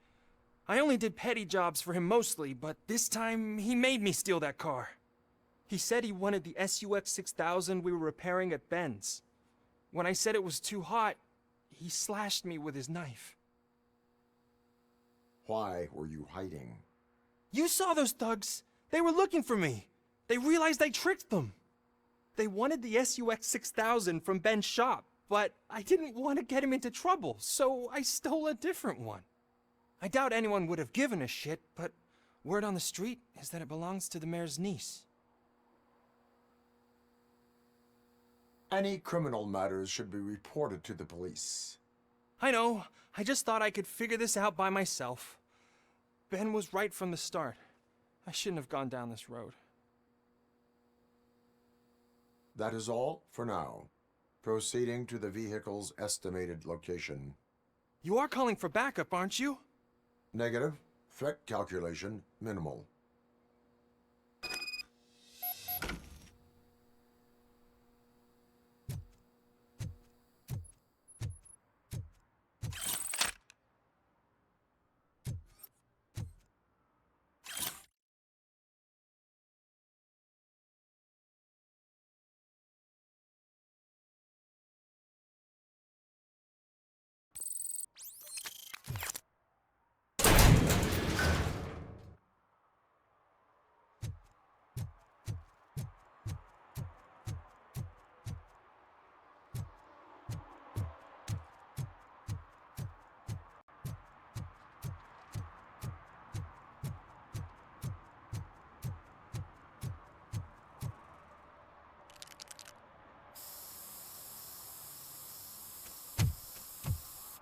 I only did petty jobs for him mostly, but this time he made me steal that car. He said he wanted the SUX 6000 we were repairing at Ben's. When I said it was too hot, he slashed me with his knife. Why were you hiding? You saw those thugs. They were looking for me. They realized I tricked them. They wanted the SUX 6000 from Ben's shop, but I didn't want to get him into trouble, so I stole a different one. I doubt anyone would have given a shit, but word on the street is that it belongs to the mayor's niece. Any criminal matters should be reported to the police. I know. I just thought I could figure this out by myself. Ben was right from the start. I shouldn't have gone down this road. That is all for now. Proceeding to the vehicle's estimated location. You are calling for backup, aren't you? Negative. Threat calculation minimal.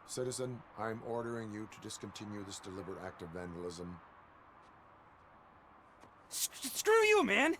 Citizen, I'm ordering you to discontinue this deliberate act of vandalism. Screw you, man!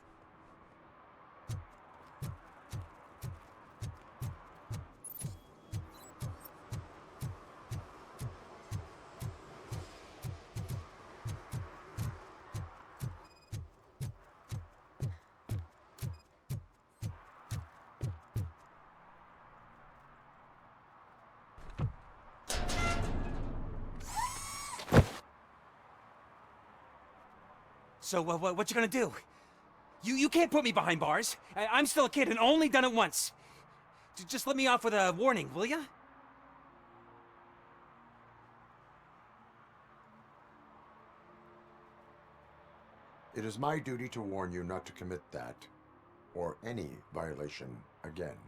So, what you gonna do? You can't put me behind bars. I'm still a kid and only done it once. Just let me off with a warning, will ya? It is my duty to warn you not to commit that, or any violation, again.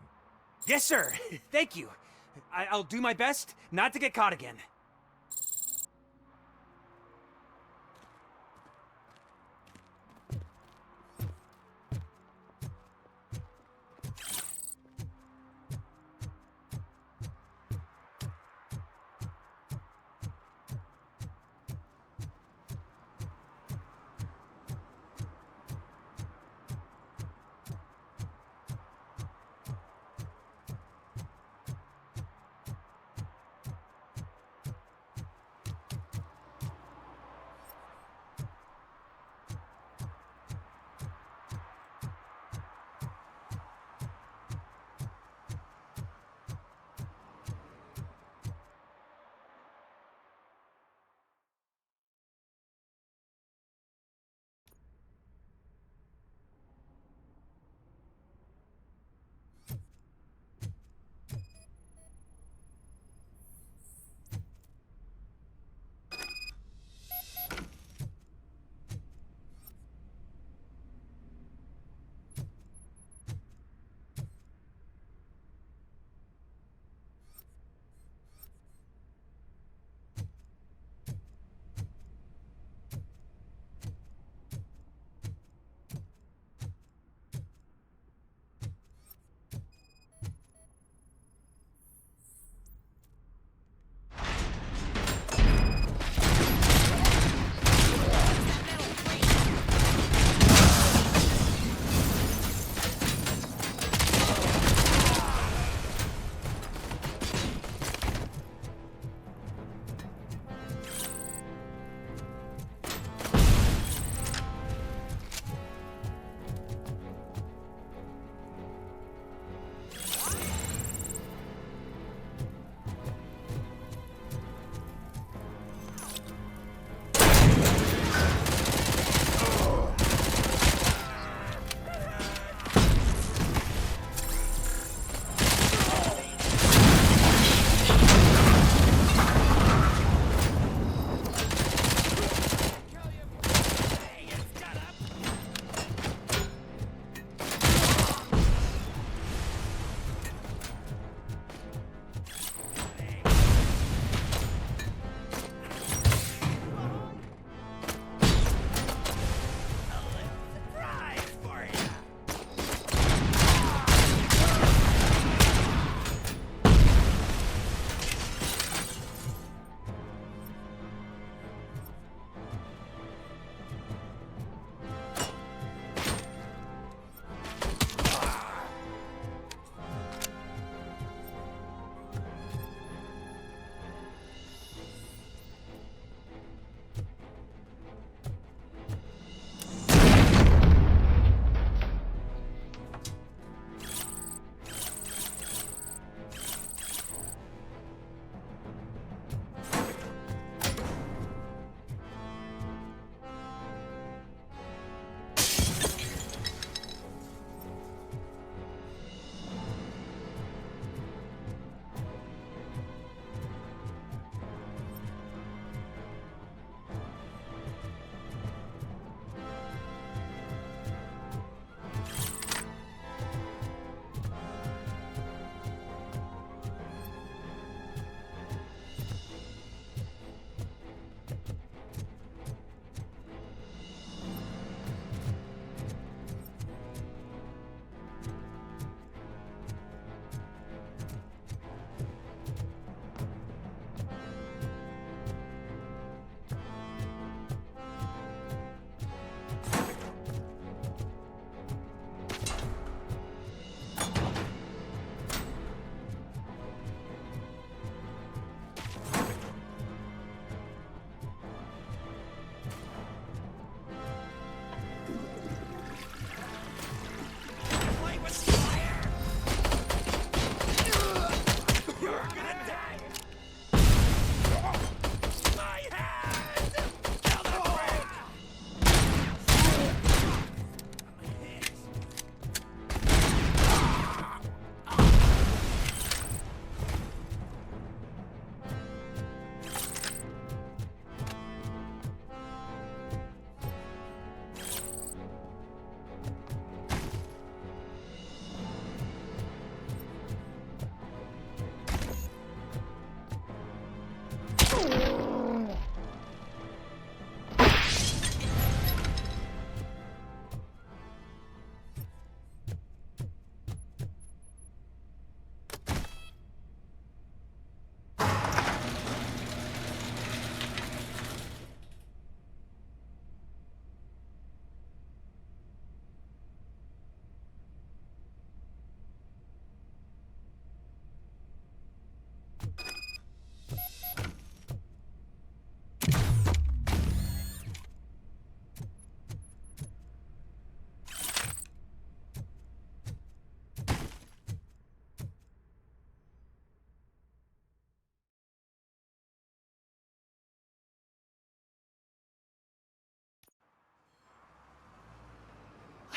Yes, sir. Thank you. I'll do my best not to get caught again.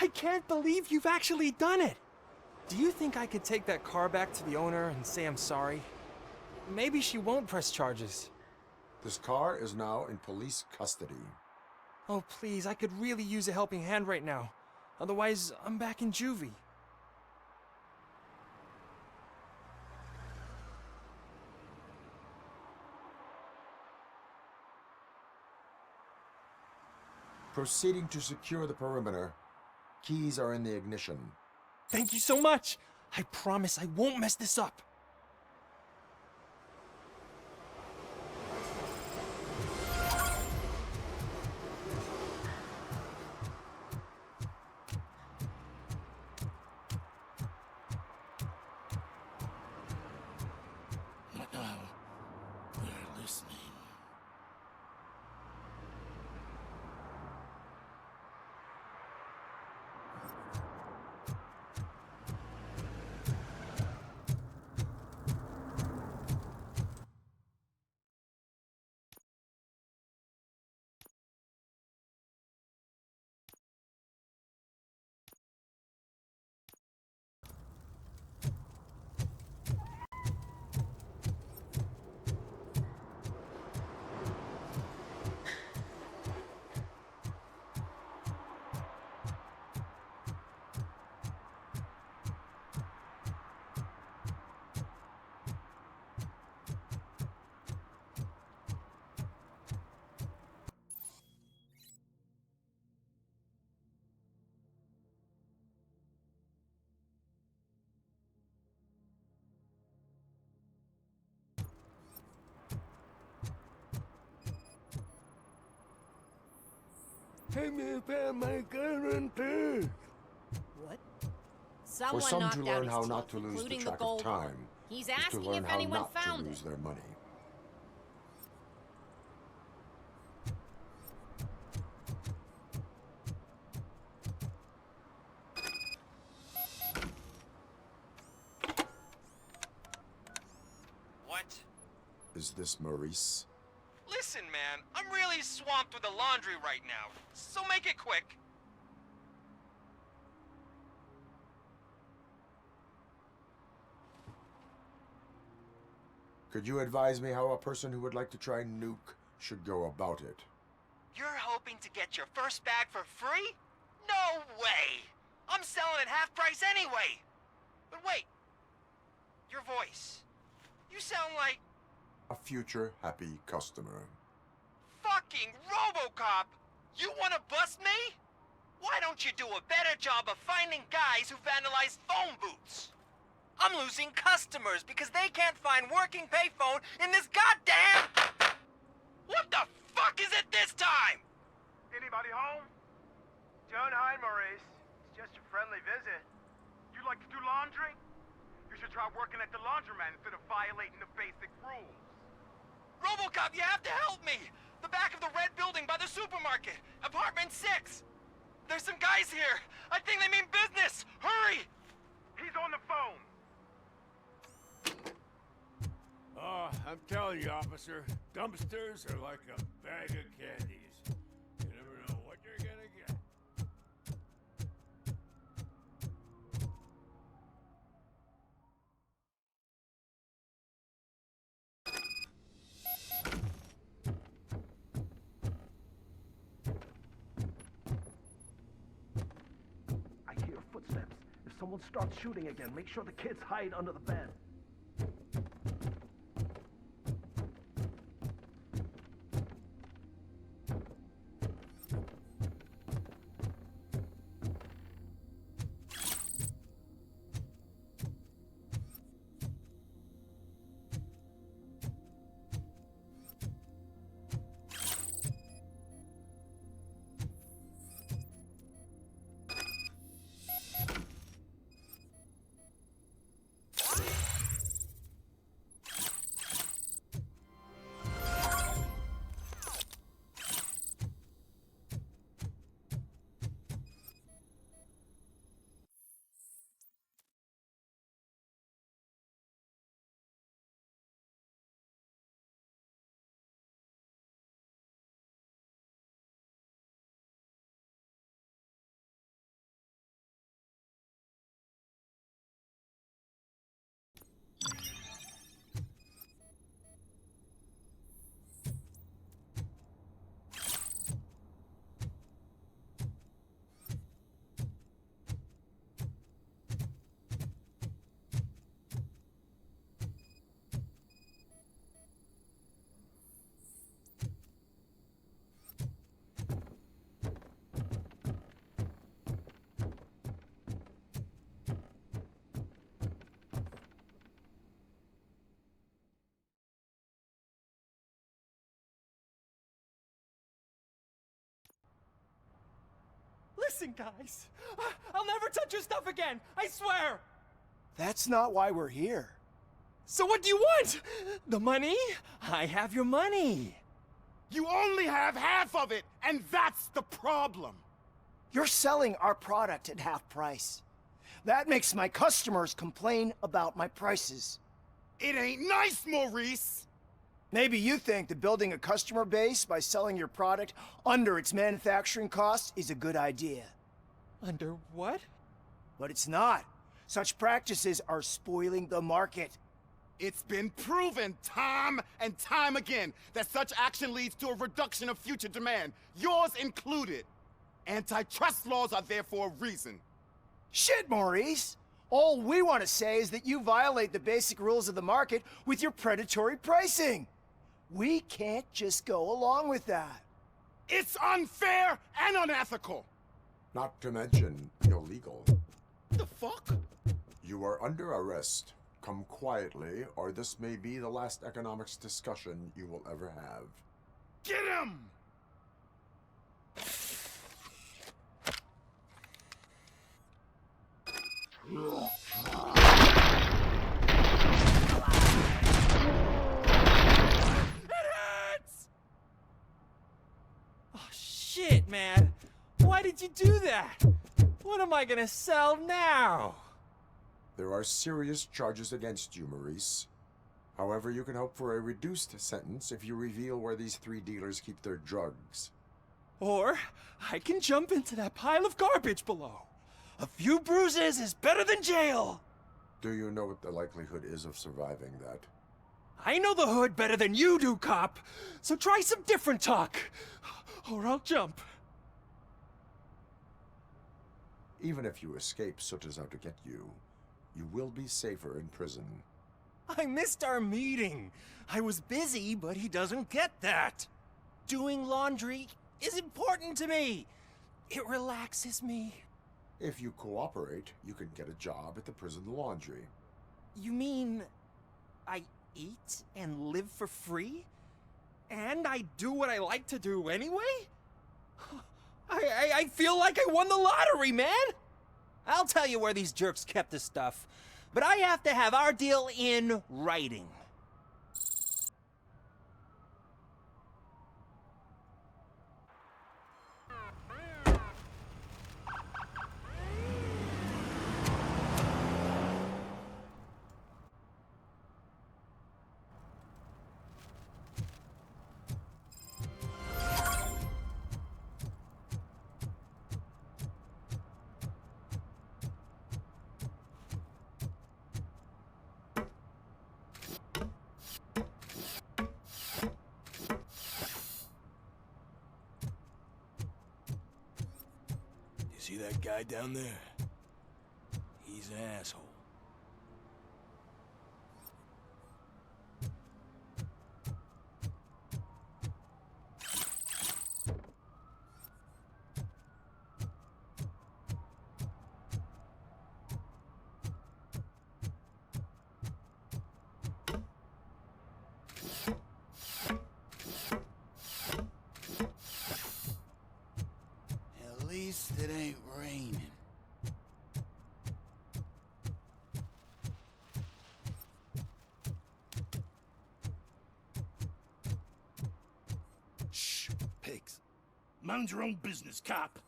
I can't believe you've actually done it! Do you think I could take that car back to the owner and say I'm sorry? Maybe she won't press charges. This car is now in police custody. Oh, please, I could really use a helping hand right now. Otherwise, I'm back in juvie. Proceeding to secure the perimeter. Keys are in the ignition. Thank you so much! I promise I won't mess this up. They're listening. Take me back my guarantee. What? For Someone some knocked to out learn his how teeth, not to lose the including track gold of time one. He's is to asking learn if how anyone not found to it. lose their money. What? Is this Maurice? Listen, man, I'm really swamped with the laundry right now, so make it quick. Could you advise me how a person who would like to try nuke should go about it? You're hoping to get your first bag for free? No way! I'm selling at half price anyway! But wait, your voice. You sound like A future happy customer. fucking RoboCop! You wanna bust me? Why don't you do a better job of finding guys who vandalize phone booths? I'm losing customers because they can't find working payphone in this goddamn... What the fuck is it this time? Anybody home? Don't hide, Maurice. It's just a friendly visit. You like to do laundry? You should try working at the laundromat instead of violating the basic rules. RoboCop, you have to help me! The back of the red building by the supermarket, apartment 6. There's some guys here. I think they mean business. Hurry! He's on the phone. Oh, I'm telling you, officer, dumpsters are like a bag of candies. You never know what you're gonna get. I hear footsteps. If someone starts shooting again, make sure the kids hide under the bed. Listen, guys. I'll never touch your stuff again. I swear. That's not why we're here. So what do you want? The money? I have your money. You only have half of it, and that's the problem. You're selling our product at half price. That makes my customers complain about my prices. It ain't nice, Maurice! Maybe you think that building a customer base by selling your product under its manufacturing costs is a good idea. Under what? But it's not. Such practices are spoiling the market. It's been proven time and time again that such action leads to a reduction of future demand, yours included. Antitrust laws are there for a reason. Shit, Maurice! All we want to say is that you violate the basic rules of the market with your predatory pricing. We can't just go along with that. It's unfair and unethical! Not to mention illegal. The fuck? You are under arrest. Come quietly, or this may be the last economics discussion you will ever have. Get him! Oh, shit, man. Why did you do that? What am I gonna sell now? There are serious charges against you, Maurice. However, you can hope for a reduced sentence if you reveal where these 3 dealers keep their drugs. Or I can jump into that pile of garbage below. A few bruises is better than jail. Do you know what the likelihood is of surviving that? I know the hood better than you do, cop. So try some different talk, or I'll jump. Even if you escape Soot is out to get you, you will be safer in prison. I missed our meeting. I was busy, but he doesn't get that. Doing laundry is important to me. It relaxes me. If you cooperate, you can get a job at the prison laundry. You mean I eat and live for free? And I do what I like to do anyway? I feel like I won the lottery, man! I'll tell you where these jerks kept the stuff, but I have to have our deal in writing. See that guy down there? He's an asshole. At least it ain't raining. Shh, pigs. Mind your own business, cop.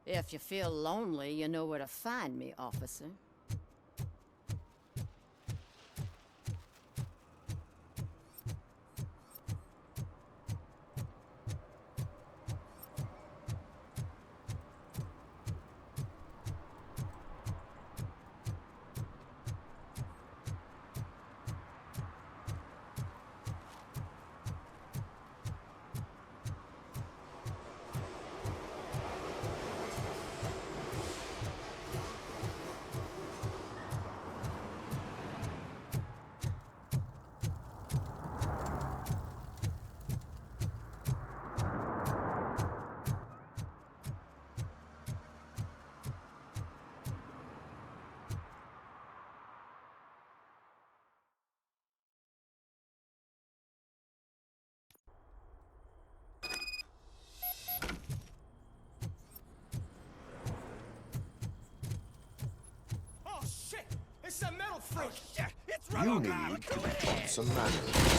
If you feel lonely, you know where to find me, officer. It's a metal freak! Shit! It's You RoboCop! need to be taught some manners.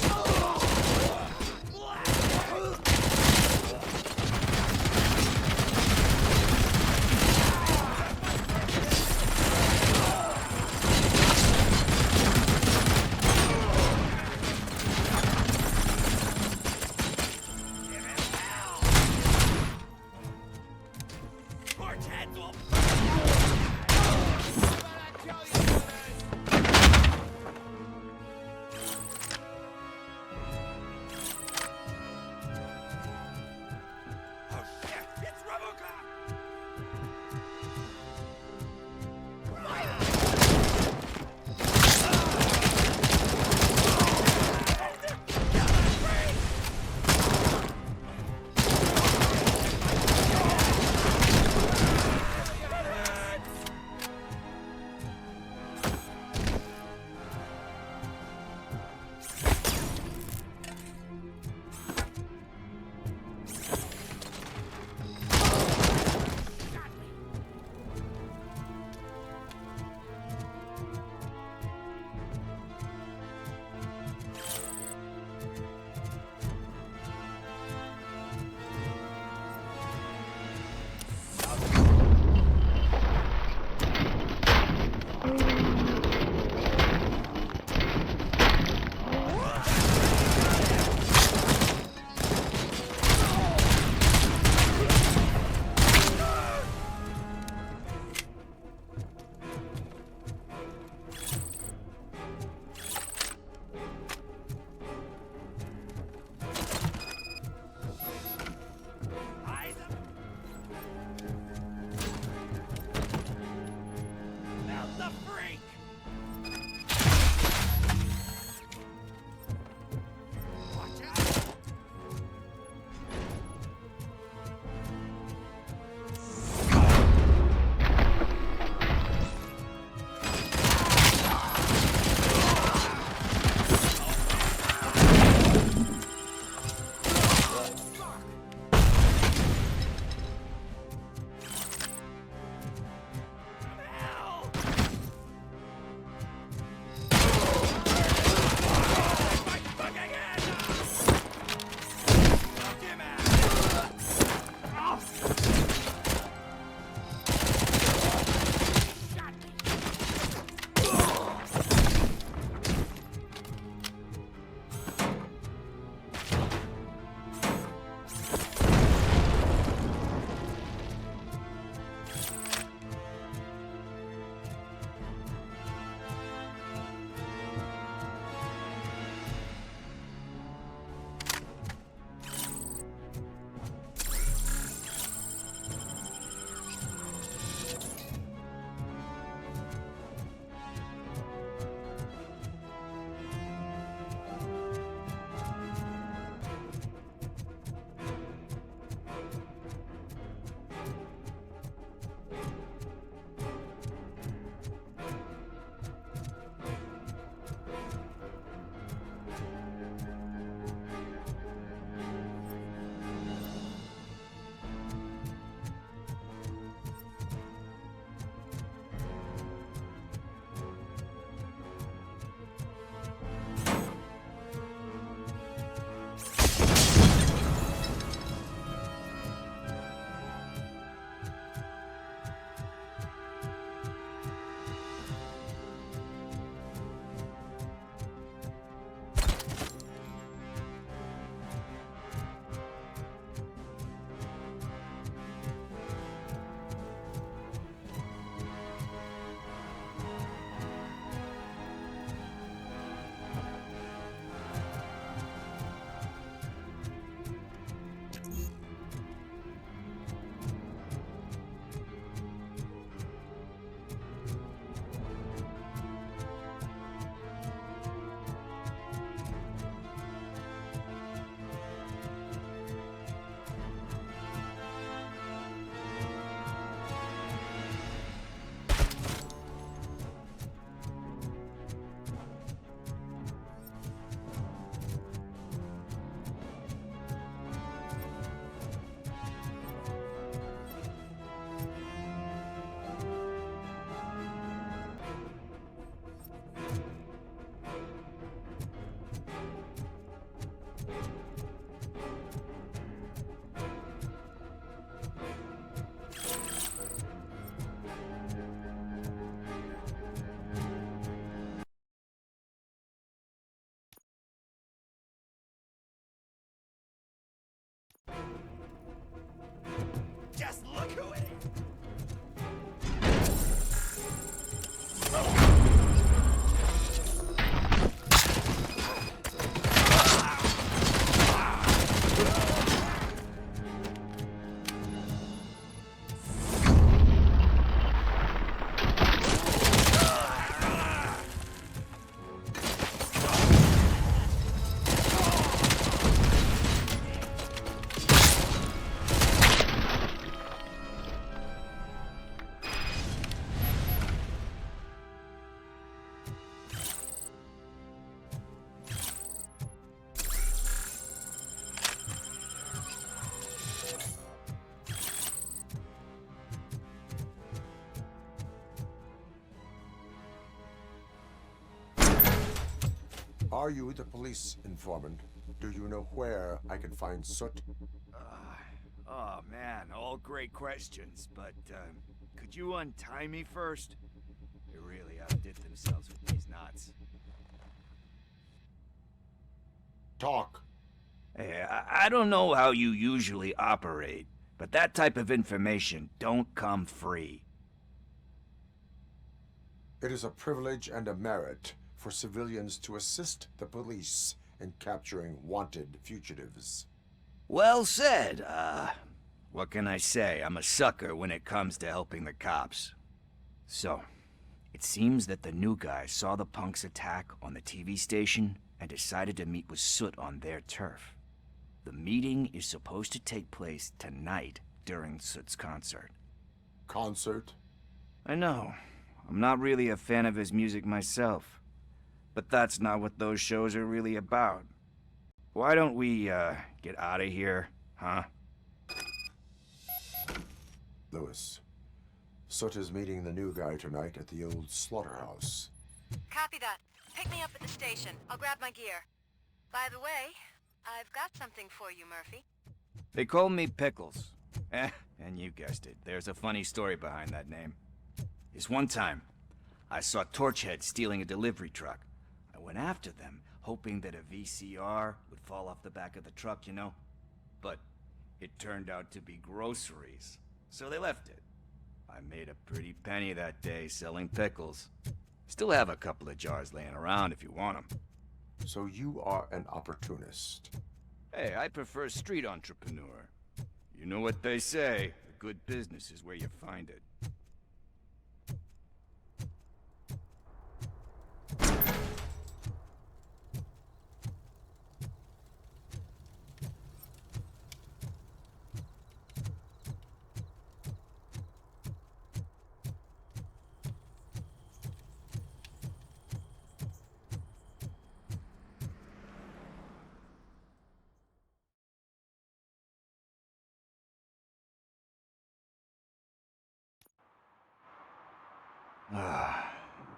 Are you the police informant? Do you know where I can find Soot? Oh man, all great questions, but could you untie me first? They really outdid themselves with these knots. Talk. Hey, I don't know how you usually operate, but that type of information don't come free. It is a privilege and a merit for civilians to assist the police in capturing wanted fugitives. Well said. What can I say? I'm a sucker when it comes to helping the cops. So, it seems that the new guy saw the punks' attack on the TV station and decided to meet with Soot on their turf. The meeting is supposed to take place tonight during Soot's concert. Concert? I know. I'm not really a fan of his music myself. But that's not what those shows are really about. Why don't we, get out of here, huh? Lewis, Soot is meeting the new guy tonight at the old slaughterhouse. Copy that. Pick me up at the station. I'll grab my gear. By the way, I've got something for you, Murphy. They call me Pickles. And you guessed it. There's a funny story behind that name. This one time, I saw Torchhead stealing a delivery truck. I went after them, hoping that a VCR would fall off the back of the truck, you know? But it turned out to be groceries, so they left it. I made a pretty penny that day selling pickles. Still have a couple of jars laying around if you want them. So you are an opportunist. Hey, I prefer street entrepreneur. You know what they say, a good business is where you find it.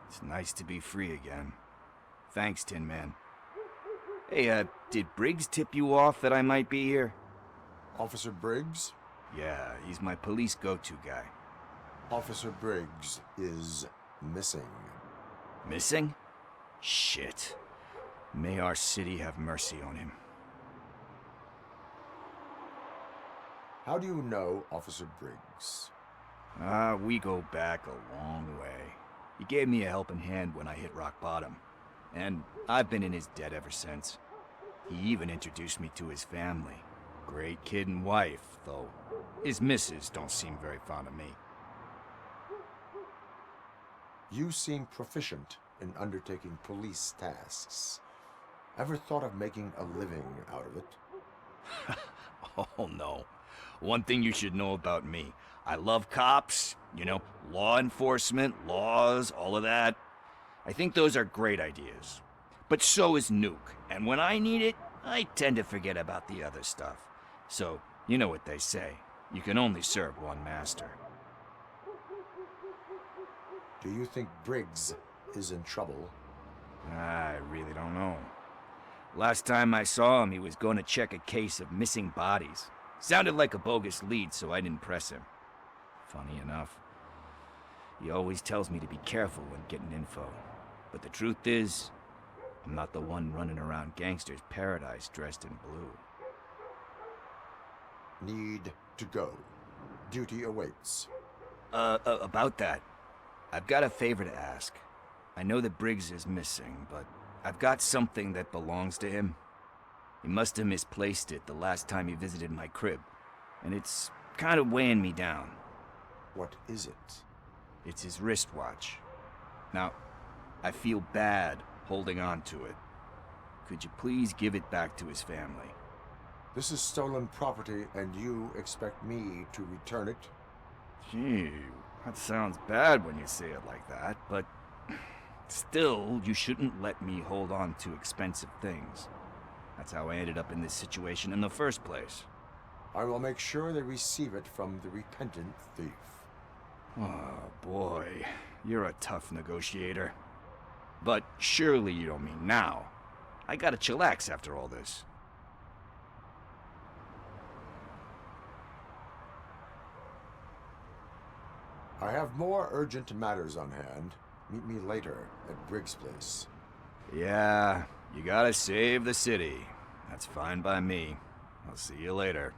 It's nice to be free again. Thanks, Tin Man. Hey, did Briggs tip you off that I might be here? Officer Briggs? Yeah, he's my police go-to guy. Officer Briggs is missing. Missing? Shit. May our city have mercy on him. How do you know Officer Briggs? We go back a long way. He gave me a helping hand when I hit rock bottom, and I've been in his debt ever since. He even introduced me to his family. Great kid and wife, though his missus don't seem very fond of me. You seem proficient in undertaking police tasks. Ever thought of making a living out of it? Oh no. One thing you should know about me. I love cops, you know, law enforcement, laws, all of that. I think those are great ideas. But so is Nuke, and when I need it, I tend to forget about the other stuff. So, you know what they say. You can only serve one master. Do you think Briggs is in trouble? I really don't know. Last time I saw him, he was going to check a case of missing bodies. Sounded like a bogus lead, so I didn't press him. Funny enough, he always tells me to be careful when getting info. But the truth is, I'm not the one running around gangster's paradise dressed in blue. Need to go. Duty awaits. About that, I've got a favor to ask. I know that Briggs is missing, but I've got something that belongs to him. He must have misplaced it the last time he visited my crib, and it's kind of weighing me down. What is it? It's his wristwatch. Now, I feel bad holding on to it. Could you please give it back to his family? This is stolen property, and you expect me to return it? Gee, that sounds bad when you say it like that, but still, you shouldn't let me hold on to expensive things. That's how I ended up in this situation in the first place. I will make sure they receive it from the repentant thief. Oh, boy. You're a tough negotiator. But surely you don't mean now. I gotta chillax after all this. I have more urgent matters on hand. Meet me later at Briggs' place. Yeah, you gotta save the city. That's fine by me. I'll see you later.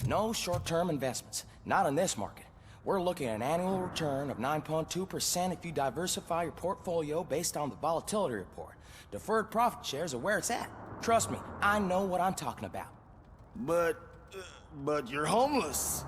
No short-term investments, not in this market. We're looking at an annual return of 9.2% if you diversify your portfolio based on the volatility report. Deferred profit shares are where it's at. Trust me, I know what I'm talking about. But you're homeless.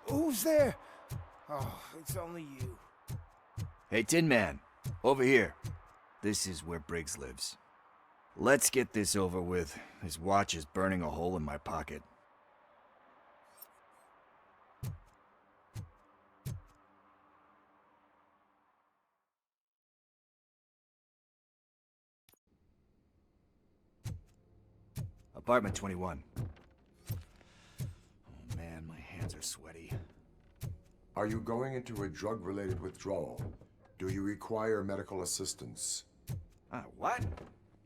Who's there? Oh, it's only you. Hey, Tin Man, over here. This is where Briggs lives. Let's get this over with. His watch is burning a hole in my pocket. Apartment 21. Oh man, my hands are sweaty. Are you going into a drug-related withdrawal? Do you require medical assistance? What?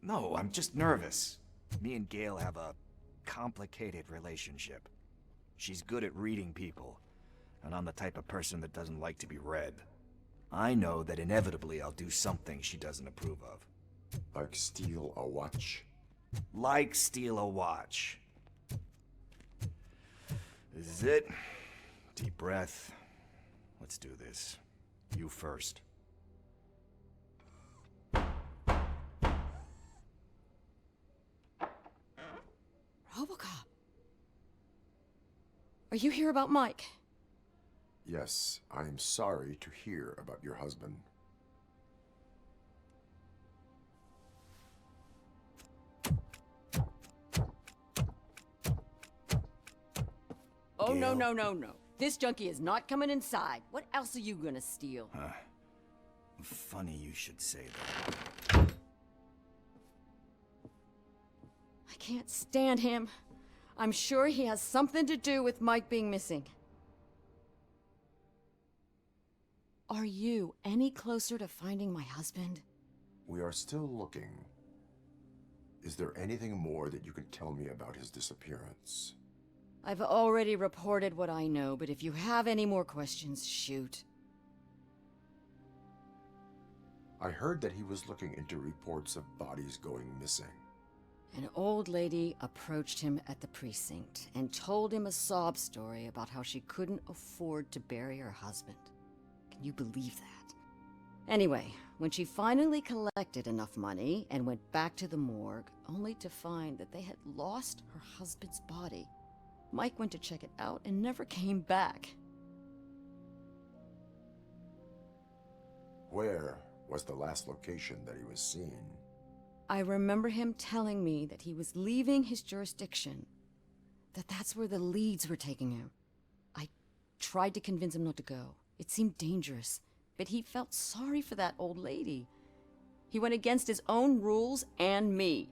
No, I'm just nervous. Me and Gail have a complicated relationship. She's good at reading people, and I'm the type of person that doesn't like to be read. I know that inevitably I'll do something she doesn't approve of. Like steal a watch? Like steal a watch. This is it. Deep breath. Let's do this. You first. RoboCop. Are you here about Mike? Yes, I am sorry to hear about your husband. Oh, no, no, no, no. This junkie is not coming inside. What else are you gonna steal? Funny you should say that. I can't stand him. I'm sure he has something to do with Mike being missing. Are you any closer to finding my husband? We are still looking. Is there anything more that you can tell me about his disappearance? I've already reported what I know, but if you have any more questions, shoot. I heard that he was looking into reports of bodies going missing. An old lady approached him at the precinct and told him a sob story about how she couldn't afford to bury her husband. Can you believe that? Anyway, when she finally collected enough money and went back to the morgue, only to find that they had lost her husband's body, Mike went to check it out and never came back. Where was the last location that he was seen? I remember him telling me that he was leaving his jurisdiction, that that's where the leads were taking him. I tried to convince him not to go. It seemed dangerous, but he felt sorry for that old lady. He went against his own rules and me.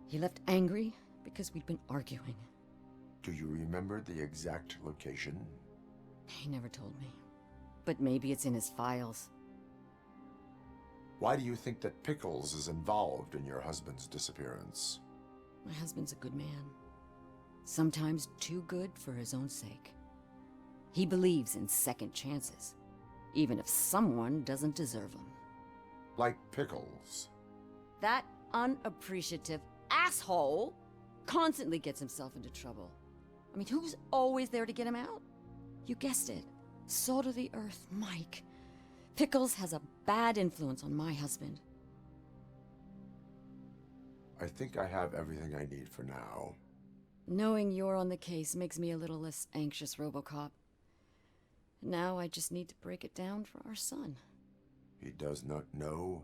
He left angry because we'd been arguing. Do you remember the exact location? He never told me, but maybe it's in his files. Why do you think that Pickles is involved in your husband's disappearance? My husband's a good man. Sometimes too good for his own sake. He believes in second chances, even if someone doesn't deserve them. Like Pickles. That unappreciative asshole constantly gets himself into trouble. I mean, who's always there to get him out? You guessed it. Salt of the earth, Mike. Pickles has a bad influence on my husband. I think I have everything I need for now. Knowing you're on the case makes me a little less anxious, RoboCop. Now I just need to break it down for our son. He does not know?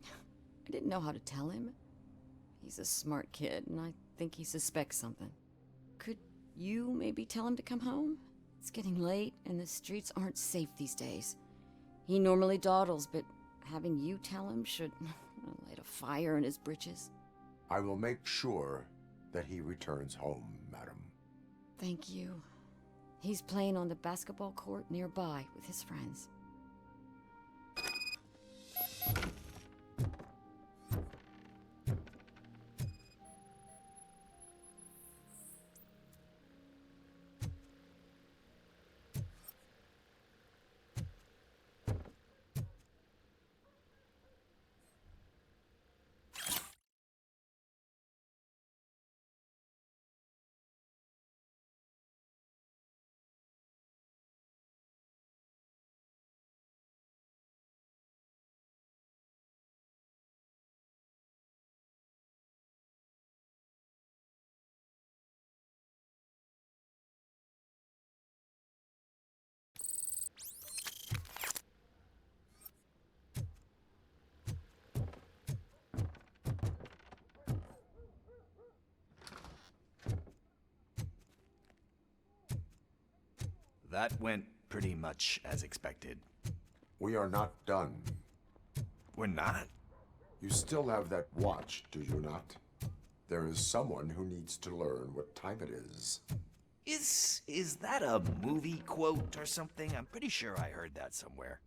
I didn't know how to tell him. He's a smart kid, and I think he suspects something. Could you maybe tell him to come home? It's getting late, and the streets aren't safe these days. He normally dawdles, but having you tell him should light a fire in his britches. I will make sure that he returns home, madam. Thank you. He's playing on the basketball court nearby with his friends. That went pretty much as expected. We are not done. We're not? You still have that watch, do you not? There is someone who needs to learn what time it is. Is that a movie quote or something? I'm pretty sure I heard that somewhere.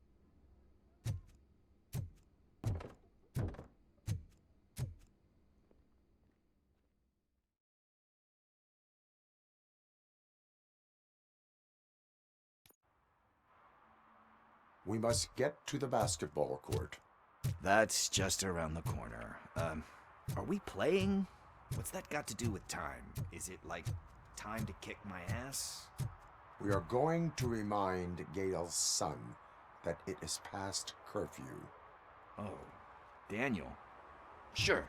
We must get to the basketball court. That's just around the corner. Are we playing? What's that got to do with time? Is it like time to kick my ass? We are going to remind Gail's son that it is past curfew. Oh, Daniel. Sure.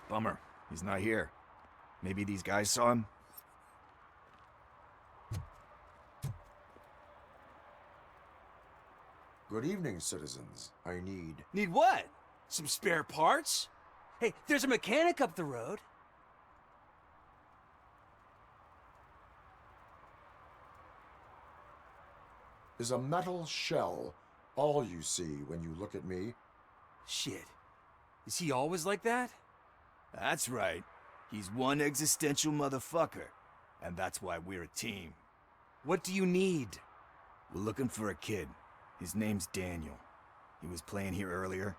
Bummer. He's not here. Maybe these guys saw him? Good evening, citizens. I need... Need what? Some spare parts? Hey, there's a mechanic up the road. Is a metal shell all you see when you look at me? Shit. Is he always like that? That's right. He's one existential motherfucker. And that's why we're a team. What do you need? We're looking for a kid. His name's Daniel. He was playing here earlier.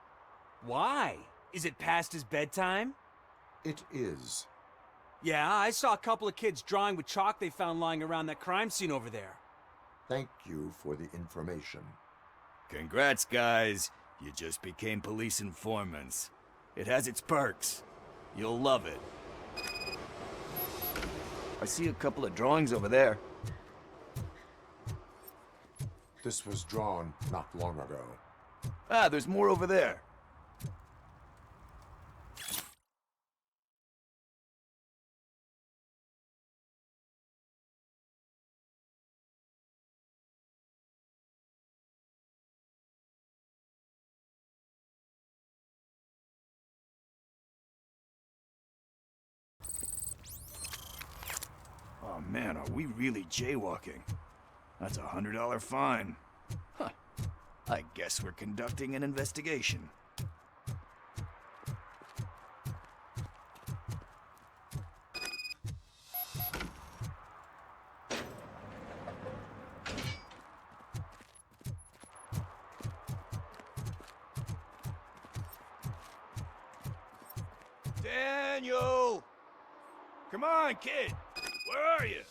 Why? Is it past his bedtime? It is. Yeah, I saw a couple of kids drawing with chalk they found lying around that crime scene over there. Thank you for the information. Congrats, guys. You just became police informants. It has its perks. You'll love it. I see a couple of drawings over there. This was drawn not long ago. Ah, there's more over there. Oh man, are we really jaywalking? That's a $100 fine. Huh. I guess we're conducting an investigation. Daniel! Come on, kid! Where are you?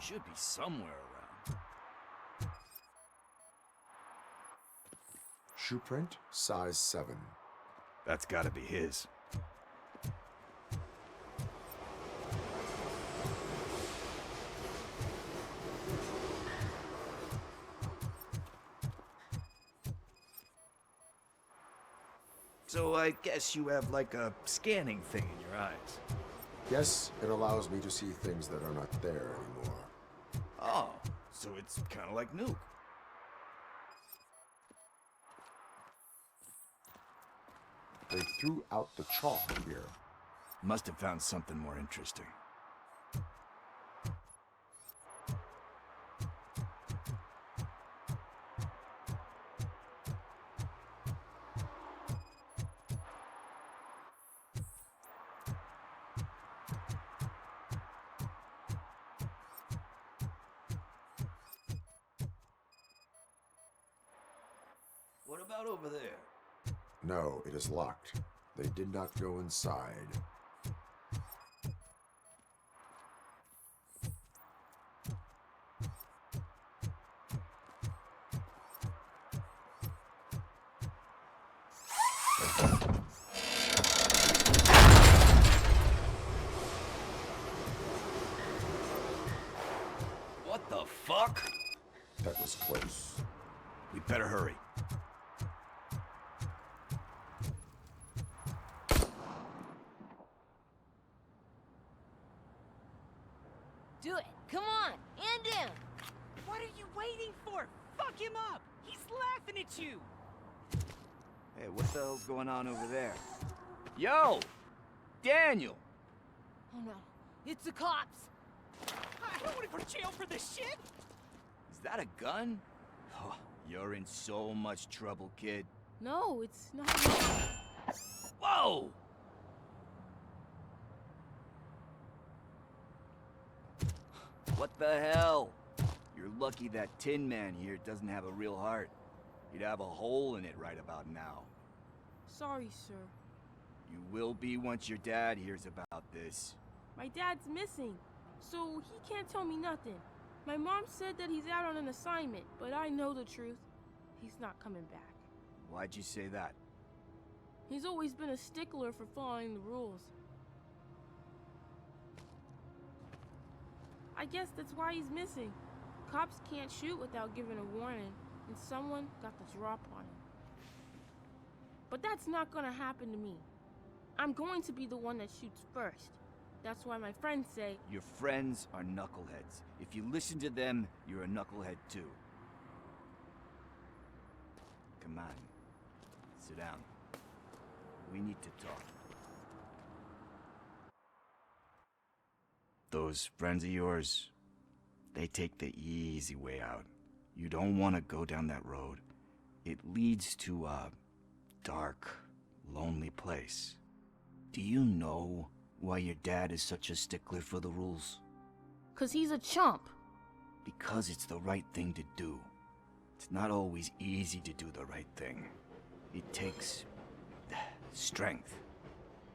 Should be somewhere around. Shoe print, size 7. That's gotta be his. So I guess you have like a scanning thing in your eyes. Yes, it allows me to see things that are not there anymore. Oh, so it's kind of like Nuke. They threw out the chalk here. Must have found something more interesting. What about over there? No, it is locked. They did not go inside. What the fuck? That was close. We better hurry. Do it. Come on. And him. What are you waiting for? Fuck him up! He's laughing at you! Hey, what the hell's going on over there? Yo! Daniel! Oh no. It's the cops. I don't want to go to jail for this shit! Is that a gun? Oh, you're in so much trouble, kid. No, it's not. Whoa! What the hell? You're lucky that Tin Man here doesn't have a real heart. He'd have a hole in it right about now. Sorry, sir. You will be once your dad hears about this. My dad's missing, so he can't tell me nothing. My mom said that he's out on an assignment, but I know the truth. He's not coming back. Why'd you say that? He's always been a stickler for following the rules. I guess that's why he's missing. Cops can't shoot without giving a warning, and someone got the drop on him. But that's not gonna happen to me. I'm going to be the one that shoots first. That's why my friends say... Your friends are knuckleheads. If you listen to them, you're a knucklehead too. Come on. Sit down. We need to talk. Those friends of yours, they take the easy way out. You don't want to go down that road. It leads to a dark, lonely place. Do you know why your dad is such a stickler for the rules? 'Cause he's a chump. Because it's the right thing to do. It's not always easy to do the right thing. It takes strength.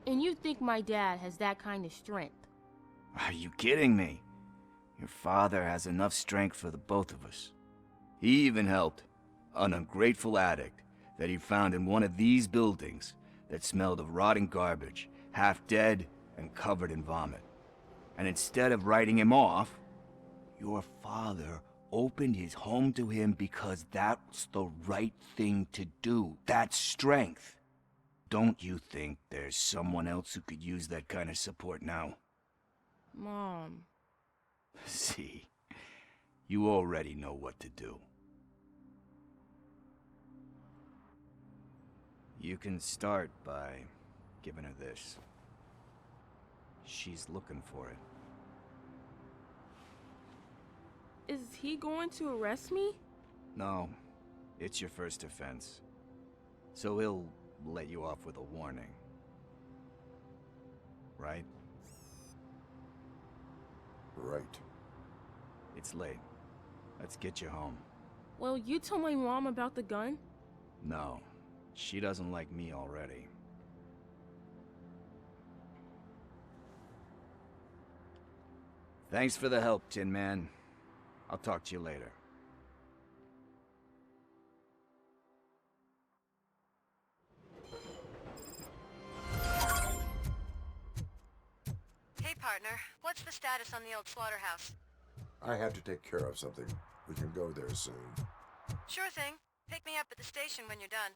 And you think my dad has that kind of strength? Are you kidding me? Your father has enough strength for the both of us. He even helped an ungrateful addict that he found in one of these buildings that smelled of rotting garbage, half dead and covered in vomit. And instead of writing him off, your father opened his home to him because that's the right thing to do. That's strength. Don't you think there's someone else who could use that kind of support now? Mom. See, you already know what to do. You can start by giving her this. She's looking for it. Is he going to arrest me? No, it's your first offense. So he'll let you off with a warning. Right? Right. It's late. Let's get you home. Well, you told my mom about the gun? No, she doesn't like me already. Thanks for the help, Tin Man. I'll talk to you later. Hey, partner. What's the status on the old slaughterhouse? I had to take care of something. We can go there soon. Sure thing. Pick me up at the station when you're done.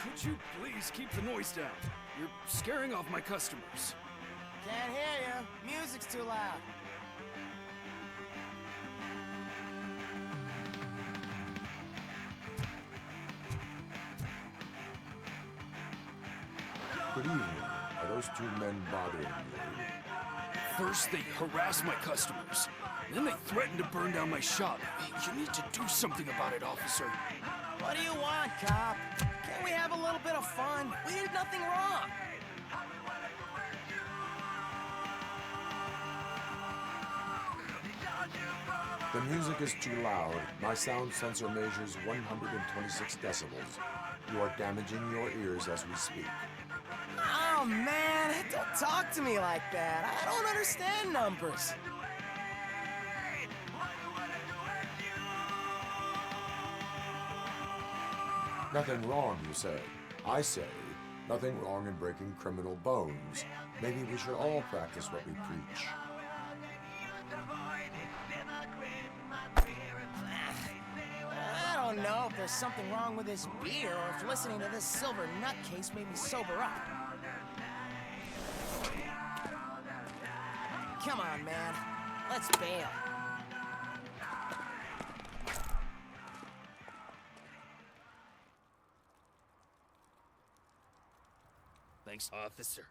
Could you please keep the noise down? You're scaring off my customers. Can't hear you. Music's too loud. Good evening. Are those two men bothering you? First, they harass my customers. Then they threaten to burn down my shop. You need to do something about it, officer. What do you want, cop? Can't we have a little bit of fun? We did nothing wrong. The music is too loud. My sound sensor measures 126 decibels. You are damaging your ears as we speak. Oh, man, don't talk to me like that. I don't understand numbers. Nothing wrong, you say. I say, nothing wrong in breaking criminal bones. Maybe we should all practice what we preach. I don't know if there's something wrong with this beer or if listening to this silver nutcase made me sober up. Come on, man. Let's bail. Thanks, officer.